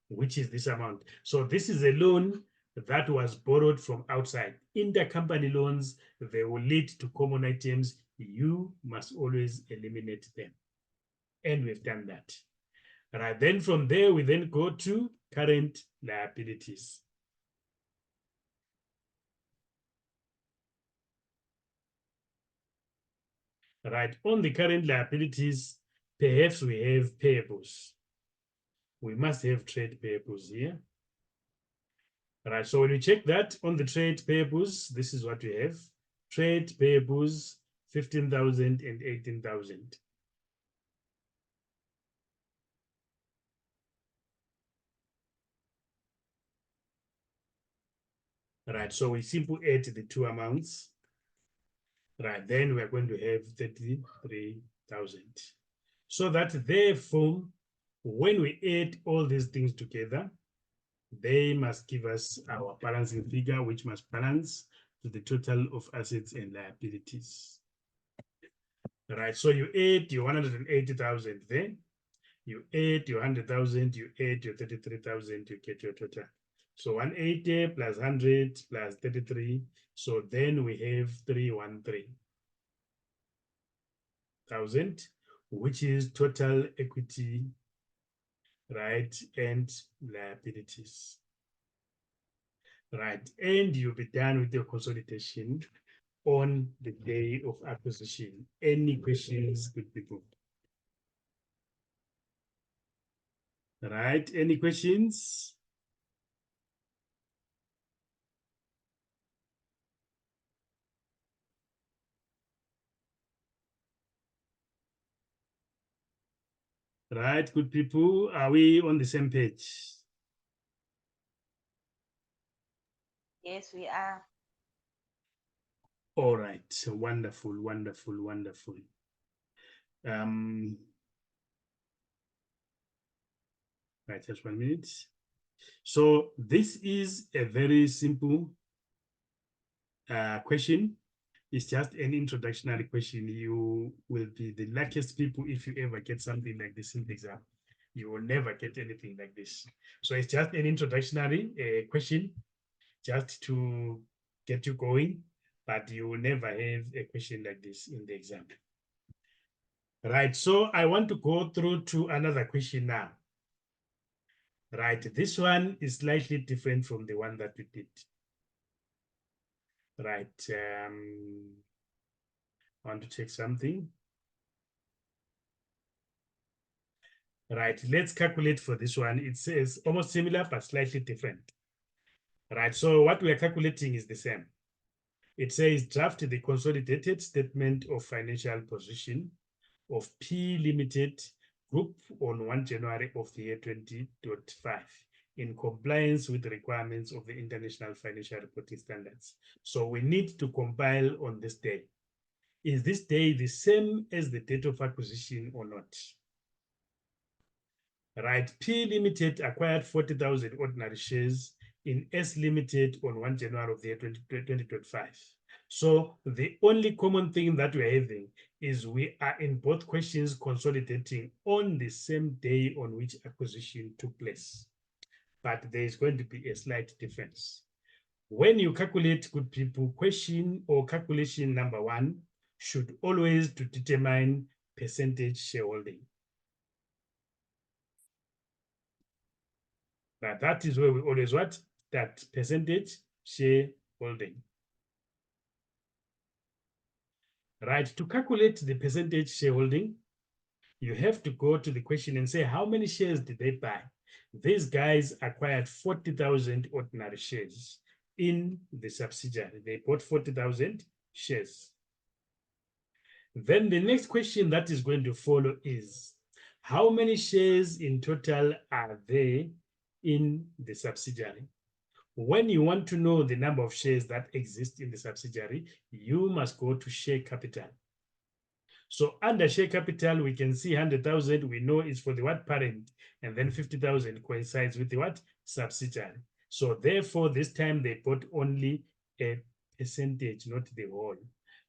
which is this amount. So this is a loan that was borrowed from outside. Intercompany loans, they will lead to common items. You must always eliminate them. And we've done that. Right, then from there, we then go to current liabilities. Right, on the current liabilities, perhaps we have payables. We must have trade payables here. Right, so when you check that on the trade payables, this is what we have. Trade payables, 15,000 and 18,000. Right, so we simply add the two amounts. Right, then we're going to have 33,000. So that therefore, when we add all these things together, they must give us our balancing figure, which must balance to the total of assets and liabilities. Right, so you add your 180,000 there, you add your 100,000, you add your 33,000, you get your total. So 180 plus 100 plus 33, so then we have 313,000, which is total equity, right, and liabilities. Right, and you'll be done with your consolidation on the day of acquisition. Any questions, good people? Right, any questions? Right, good people, are we on the same page? Yes, we are. All right, wonderful, wonderful, wonderful. Right, just 1 minute. So this is a very simple question. It's just an introductory question. You will be the luckiest people if you ever get something like this in the exam. You will never get anything like this. So it's just an introductory question, just to get you going, but you will never have a question like this in the exam. Right, so I want to go through to another question now. Right, this one is slightly different from the one that we did. Right, I want to check something. Right, let's calculate for this one. It says almost similar, but slightly different. Right, so what we are calculating is the same. It says draft the consolidated statement of financial position of P Limited Group on 1 January of the year 2025 in compliance with the requirements of the International Financial Reporting Standards. So we need to compile on this day. is this day the same as the date of acquisition or not? Right, P Limited acquired 40,000 ordinary shares in S Limited on 1 January of the year 2025. So the only common thing that we're having is we are in both questions consolidating on the same day on which acquisition took place. But there is going to be a slight difference. When you calculate, good people, question or calculation number 1 should always to determine percentage shareholding. Now that is where we always what? That percentage shareholding. Right, to calculate the percentage shareholding, you have to go to the question and say, how many shares did they buy? These guys acquired 40,000 ordinary shares in the subsidiary. They bought 40,000 shares. Then the next question that is going to follow is, how many shares in total are there in the subsidiary? When you want to know the number of shares that exist in the subsidiary, you must go to share capital. So under share capital, we can see 100,000, we know is for the what parent, and then 50,000 coincides with the what subsidiary. So therefore, this time they bought only a percentage, not the whole,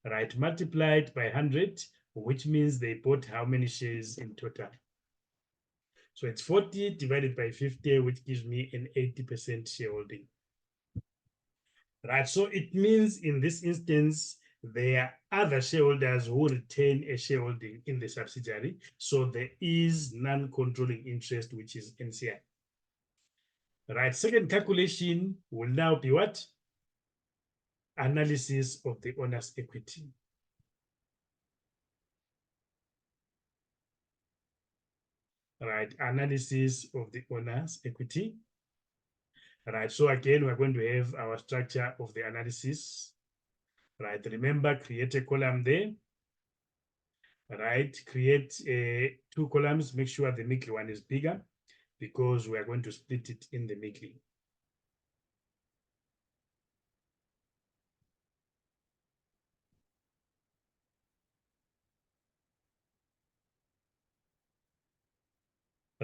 right? Multiplied by 100, which means they bought how many shares in total? So it's 40 divided by 50, which gives me an 80% shareholding. Right, so it means in this instance, there are other shareholders who retain a shareholding in the subsidiary. So there is non-controlling interest, which is NCI. Right, second calculation will now be what? Analysis of the owner's equity. Right, analysis of the owner's equity. Right, so again, we're going to have our structure of the analysis. Right, remember, create a column there. Right, create 2 columns, make sure the middle one is bigger because we are going to split it in the middle.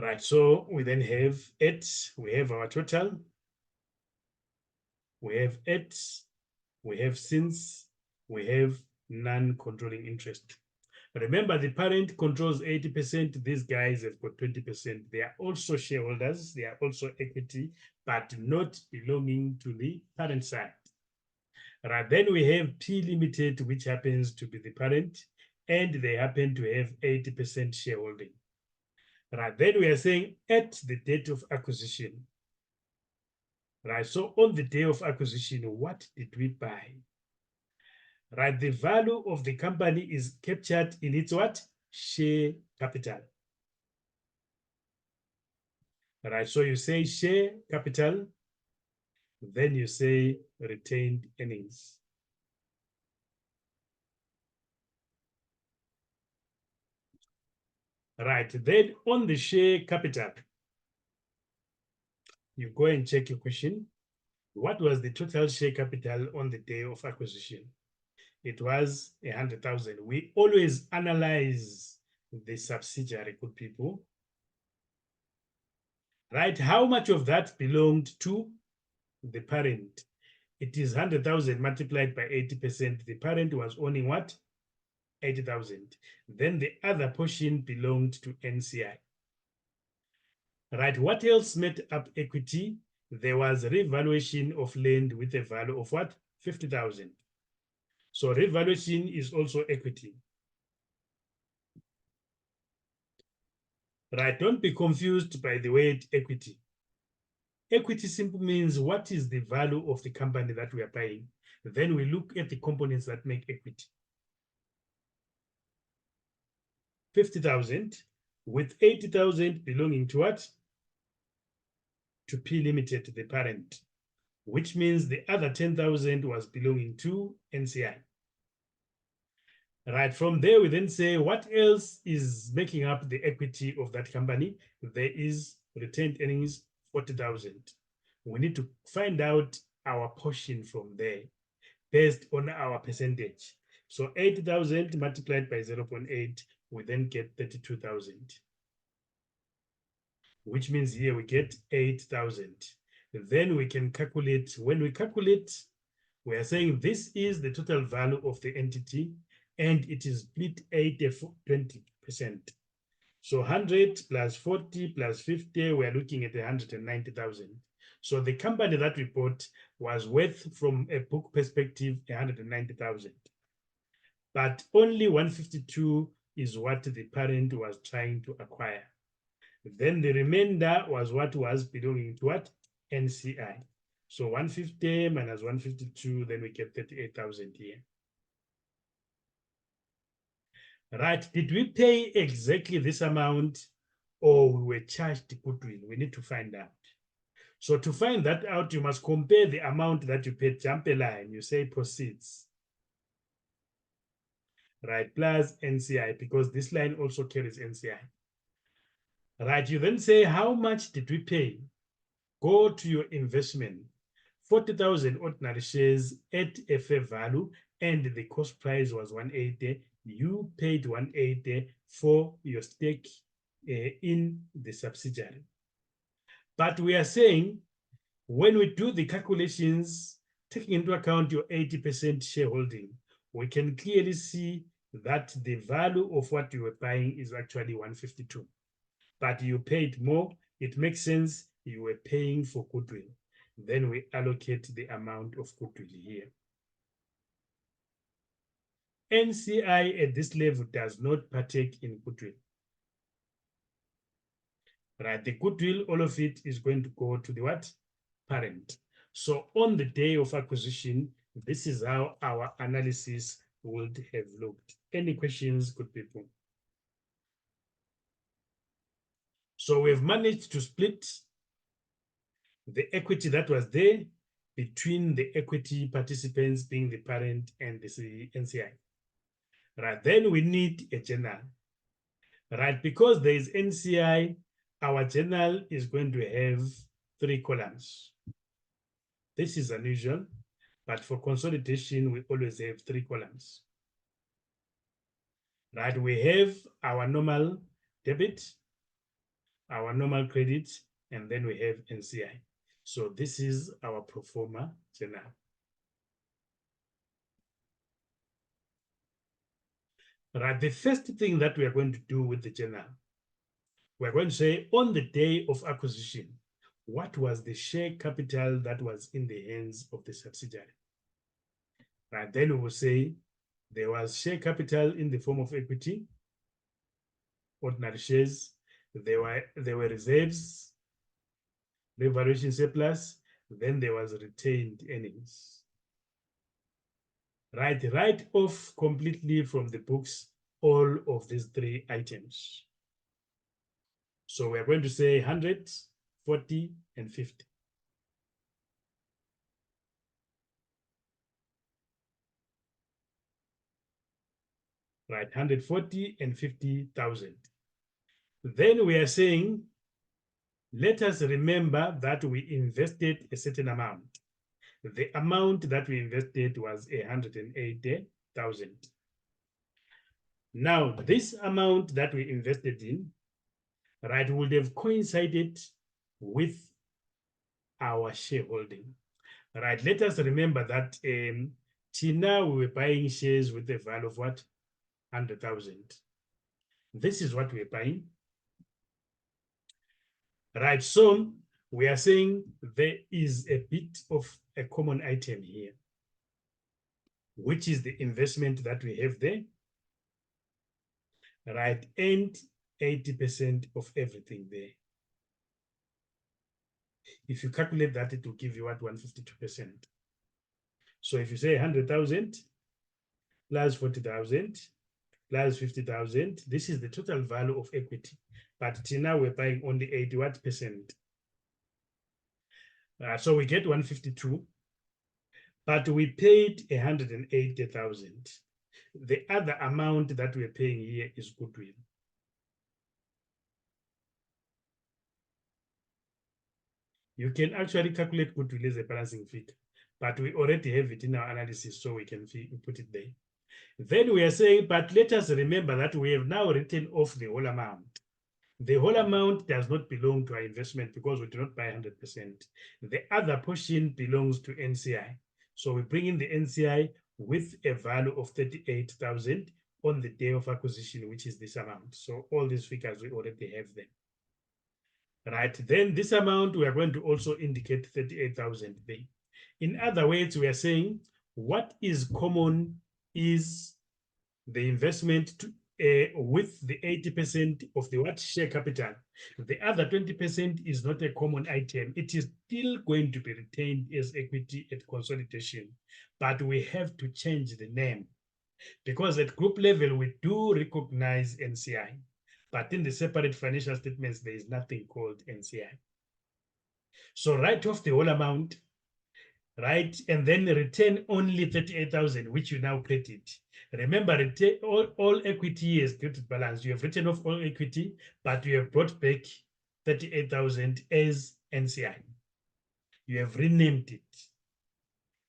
Right, so we then have 8, we have our total, we have 8, we have since, we have non-controlling interest. Remember, the parent controls 80%, these guys have got 20%. They are also shareholders, they are also equity, but not belonging to the parent side. Right, then we have P Limited, which happens to be the parent, and they happen to have 80% shareholding. Right, then we are saying at the date of acquisition. Right, so on the day of acquisition, what did we buy? Right, the value of the company is captured in its what? Share capital. Right, so you say share capital, then you say retained earnings. Right, then on the share capital, you go and check your question. What was the total share capital on the day of acquisition? It was 100,000. We always analyze the subsidiary, good people. Right, how much of that belonged to the parent? It is 100,000 multiplied by 80%. The parent was owning what? 80,000. Then the other portion belonged to NCI. Right, what else made up equity? There was revaluation of land with a value of what? 50,000. So revaluation is also equity. Right, don't be confused by the word equity. Equity simply means what is the value of the company that we are buying. Then we look at the components that make equity. 50,000 with 80,000 belonging to what? To P Limited, the parent, which means the other 10,000 was belonging to NCI. Right, from there we then say what else is making up the equity of that company? There is retained earnings 40,000. We need to find out our portion from there based on our percentage. So 80,000 multiplied by 0.8, we then get 32,000. Which means here we get 8,000. Then we can calculate, when we calculate, we are saying this is the total value of the entity and it is split 20%. So 100 plus 40 plus 50, we are looking at 190,000. So the company that we bought was worth, from a book perspective, 190,000. But only 152 is what the parent was trying to acquire. Then the remainder was what was belonging to what? NCI. So 150 minus 152, then we get 38,000 here. Right, did we pay exactly this amount or we were charged goodwill? We need to find out. So to find that out, you must compare the amount that you paid, jump a line, you say proceeds. Right, plus NCI, because this line also carries NCI. Right, you then say, how much did we pay? Go to your investment, 40,000 ordinary shares at a fair value, and the cost price was 180. You paid 180 for your stake in the subsidiary. But we are saying, when we do the calculations, taking into account your 80% shareholding, we can clearly see that the value of what you were buying is actually 152. But you paid more. It makes sense. You were paying for goodwill. Then we allocate the amount of goodwill here. NCI at this level does not partake in goodwill. Right, the goodwill, all of it is going to go to the what? Parent. So on the day of acquisition, this is how our analysis would have looked. Any questions, good people? So we've managed to split the equity that was there between the equity participants, being the parent and the NCI. Right, then we need a journal. Right, because there is NCI, our journal is going to have 3 columns. This is unusual, but for consolidation, we always have 3 columns. Right, we have our normal debit, our normal credit, and then we have NCI. So this is our pro forma journal. Right, the first thing that we are going to do with the journal, we're going to say on the day of acquisition, what was the share capital that was in the hands of the subsidiary? Right, then we will say there was share capital in the form of equity, ordinary shares, there were reserves, revaluation surplus, then there was retained earnings. Right, write off completely from the books all of these 3 items. So we're going to say 100, 40, and 50. Right, 140 and 50,000. Then we are saying, let us remember that we invested a certain amount. The amount that we invested was 180,000. Now, this amount that we invested in, right, would have coincided with our shareholding. Right, let us remember that Tina, we were buying shares with a value of what? 100,000. This is what we're buying. Right, so we are saying there is a bit of a common item here, which is the investment that we have there. Right, and 80% of everything there. If you calculate that, it will give you what? 152%. So if you say 100,000 plus 40,000 plus 50,000, this is the total value of equity. But till now we're buying only 81%. So we get 152, but we paid 180,000. The other amount that we're paying here is goodwill. You can actually calculate goodwill as a balancing figure, but we already have it in our analysis, so we can put it there. Then we are saying, but let us remember that we have now written off the whole amount. The whole amount does not belong to our investment because we do not buy 100%. The other portion belongs to NCI. So we bring in the NCI with a value of 38,000 on the day of acquisition, which is this amount. So all these figures, we already have them. Right, then this amount, we are going to also indicate 38,000 there. In other words, we are saying what is common is the investment to, with the 80% of the what share capital. The other 20% is not a common item. It is still going to be retained as equity at consolidation, but we have to change the name because at group level, we do recognize NCI, but in the separate financial statements, there is nothing called NCI. So write off the whole amount, right? And then retain only 38,000, which you now credit. Remember, all equity is credit balance. You have written off all equity, but you have brought back 38,000 as NCI. You have renamed it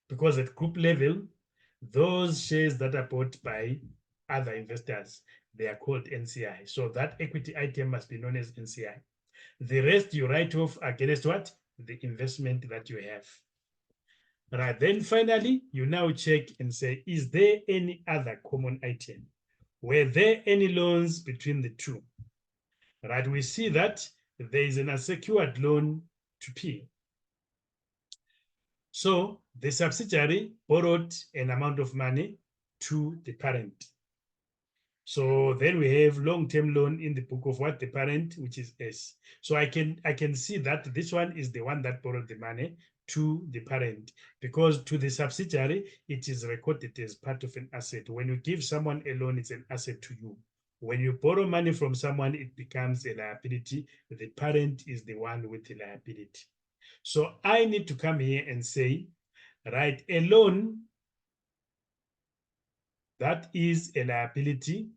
because at group level, those shares that are bought by other investors, they are called NCI. So that equity item must be known as NCI. The rest you write off against what? The investment that you have. Right, then finally, you now check and say, is there any other common item? Were there any loans between the two? Right, we see that there is an unsecured loan to P. So the subsidiary borrowed an amount of money to the parent. So then we have long-term loan in the book of what? The parent, which is S. So I can see that this one is the one that borrowed the money to the parent, because to the subsidiary, it is recorded as part of an asset. When you give someone a loan, it's an asset to you. When you borrow money from someone, it becomes a liability. The parent is the one with the liability. So I need to come here and say, right, a loan that is a liability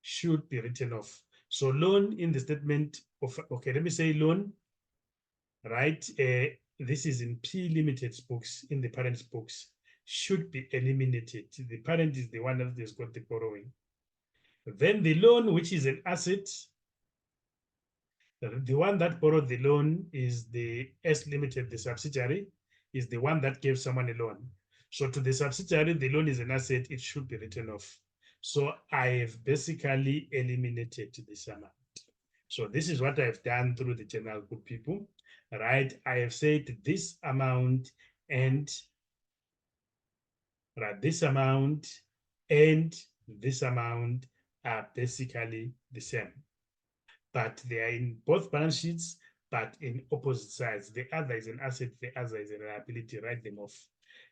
should be written off. So loan in the statement of, okay, let me say loan, right? This is in P Limited's books, in the parent's books, should be eliminated. The parent is the one that has got the borrowing. Then the loan, which is an asset, the one that borrowed the loan is the S Limited, the subsidiary, is the one that gave someone a loan. So to the subsidiary, the loan is an asset, it should be written off. So I have basically eliminated this amount. So this is what I've done through the general group people, right? I have said this amount and right, this amount and this amount are basically the same, but they are in both balance sheets, but in opposite sides. The other is an asset, the other is a liability. Write them off.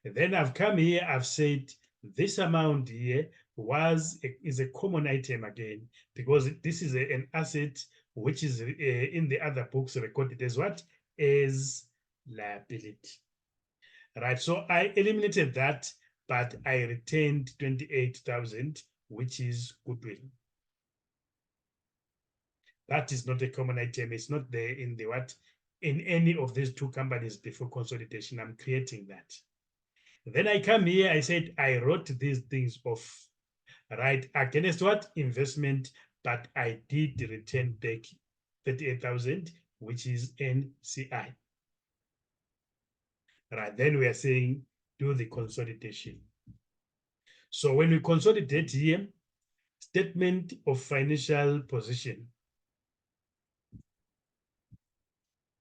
And then I've come here, I've said this amount here is a common item again, because this is an asset which is in the other books recorded as what? As liability. Right, so I eliminated that, but I retained 28,000, which is goodwill. That is not a common item. It's not there in the what? In any of these two companies before consolidation. I'm creating that. Then I come here, I said, I wrote these things off, right? Against what? Investment, but I did return back 38,000, which is NCI. Right, then we are saying, do the consolidation. So when we consolidate here, statement of financial position.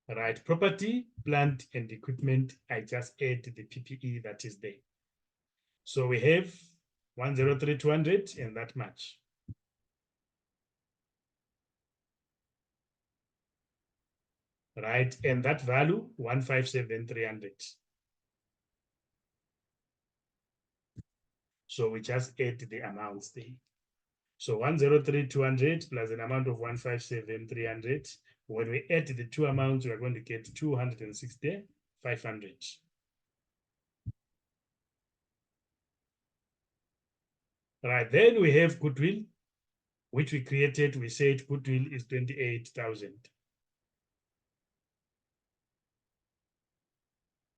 Right, property, plant, and equipment, I just add the PPE that is there. So we have 103,200 and that much. Right, and that value 157,300. So we just add the amounts there. So 103,200 plus an amount of 157,300. When we add the two amounts, we are going to get 260,500. Right, then we have goodwill, which we created. We said goodwill is 28,000.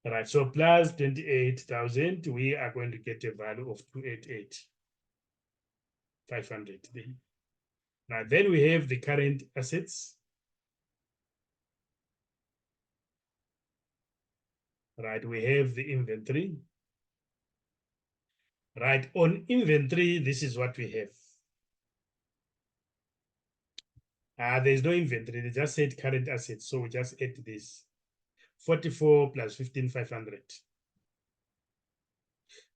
Right, so plus 28,000, we are going to get a value of 288. 500 there. Now then we have the current assets. Right, we have the inventory. Right, on inventory, this is what we have. There's no inventory, they just said current assets, so we just add this. 44 plus 15,500.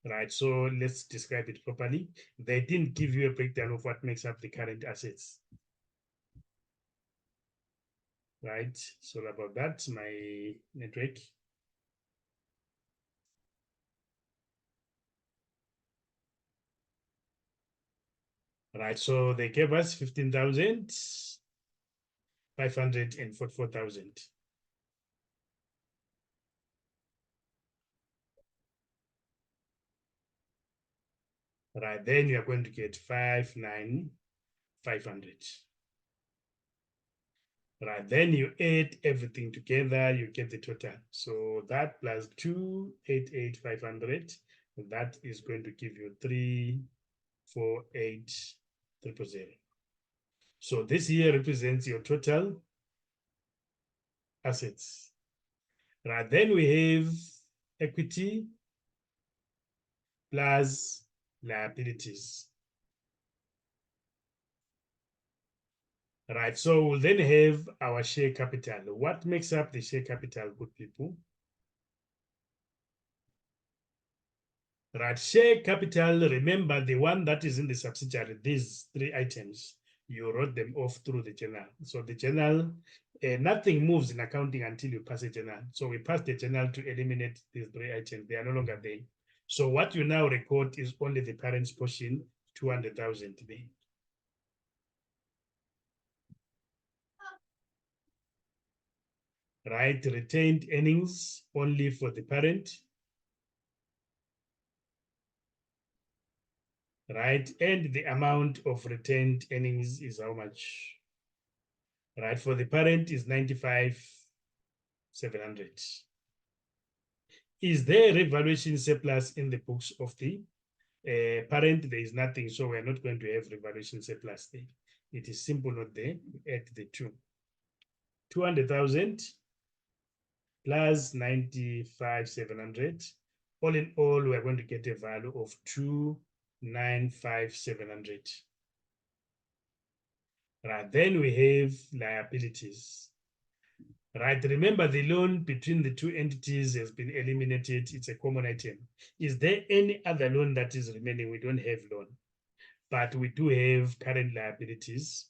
Right, so let's describe it properly. They didn't give you a breakdown of what makes up the current assets. Right, sorry about that, my network. Right, so they gave us 15,500 and 44,000. Right, then you are going to get 59,500. Right, then you add everything together, you get the total. So that plus 288,500, that is going to give you 348,000. So this here represents your total assets. Right, then we have equity plus liabilities. Right, so we'll then have our share capital. What makes up the share capital, good people? Right, share capital, remember the one that is in the subsidiary, these three items, you wrote them off through the journal. So the journal, nothing moves in accounting until you pass a journal. So we pass the journal to eliminate these three items. They are no longer there. So what you now record is only the parents portion, 200,000 there. Right, retained earnings only for the parent. Right, and the amount of retained earnings is how much? Right, for the parent is 95,700. Is there a revaluation surplus in the books of the parent? There is nothing, so we're not going to have revaluation surplus there. It is simple not there. Add the 200,000 plus 95,700. All in all, we're going to get a value of 295,700. Right, then we have liabilities. Right, remember the loan between the two entities has been eliminated. It's a common item. Is there any other loan that is remaining? We don't have loan, but we do have current liabilities.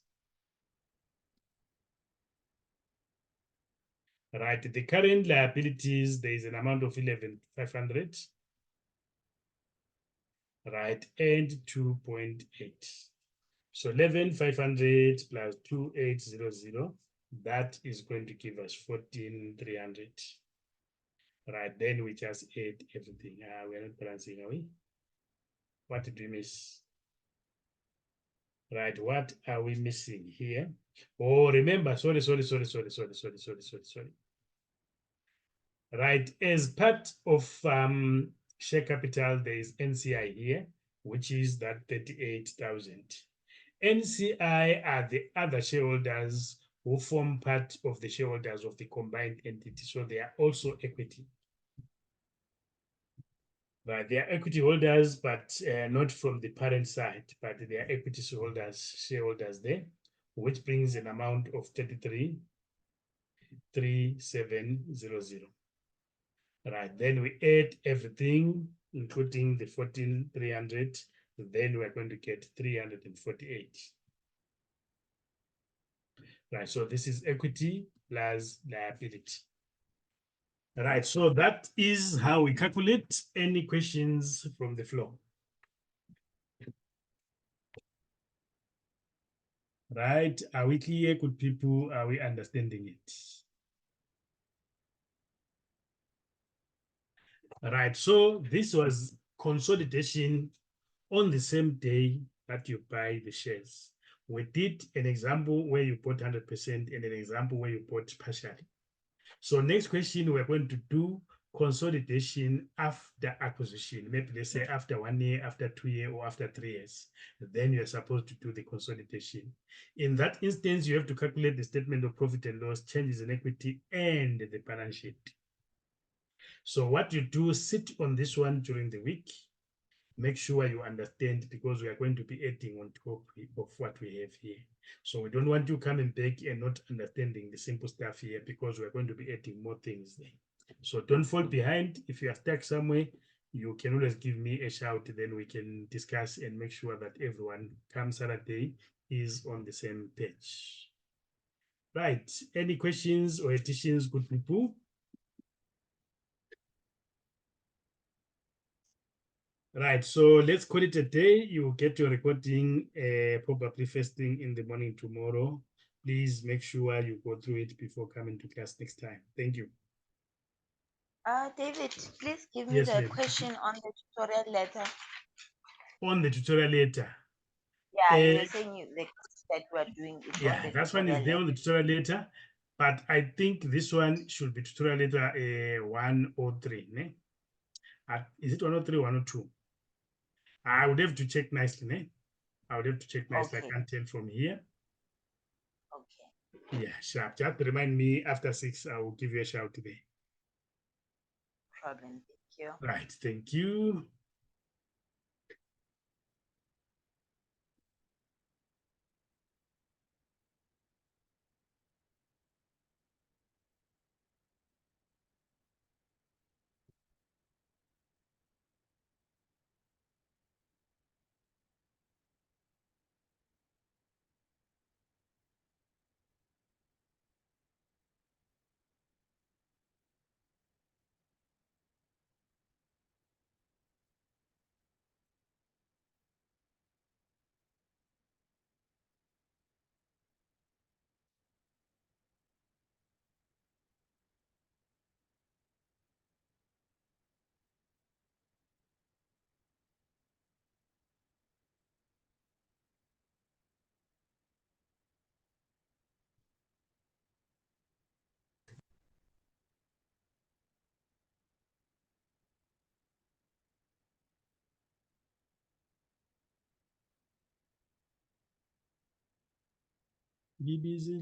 Right, the current liabilities, there is an amount of 11,500. Right, and 2.8. So 11,500 plus 2,800, that is going to give us 14,300. Right, then we just add everything. We're not balancing, are we? What did we miss? Right, what are we missing here? Oh, remember, sorry. Right, as part of share capital, there is NCI here, which is that 38,000. NCI are the other shareholders who form part of the shareholders of the combined entity, so they are also equity. Right, they are equity holders, but not from the parent side, but they are equity shareholders there, which brings an amount of 33,3700. Right, then we add everything, including the 14,300, then we're going to get 348. Right, so this is equity plus liability. Right, so that is how we calculate. Any questions from the floor? Right, are we clear, good people? Are we understanding it? Right, so this was consolidation on the same day that you buy the shares. We did an example where you bought 100% and an example where you bought partially. So next question, we're going to do consolidation after acquisition, maybe let's say after 1 year, after 2 years, or after 3 years, then you're supposed to do the consolidation. In that instance, you have to calculate the statement of profit and loss, changes in equity, and the balance sheet. So what you do, sit on this one during the week, make sure you understand, because we are going to be adding on top of what we have here. So we don't want you coming back and not understanding the simple stuff here, because we're going to be adding more things there. So don't fall behind. If you are stuck somewhere, you can always give me a shout, then we can discuss and make sure that everyone come Saturday is on the same page. Right, any questions or additions, good people? Right, so let's call it a day. You get your recording probably first thing in the morning tomorrow. Please make sure you go through it before coming to class next time. Thank you. David, please give me Yes, the ma'am. question on the tutorial letter. On the tutorial later. Yeah, you were saying the class that we are doing is on Yeah, the that one is tutorial there on letter. the tutorial later, but I think this one should be tutorial later 103. Ne? Is it 103 or 102? I would have to check nicely. Ne? I would have to check nicely. Okay. I can't tell from here. Okay. Yeah, sharp. Just remind me after 6, I will give you a shout today. Problem. Thank you. Right, thank you. Be busy.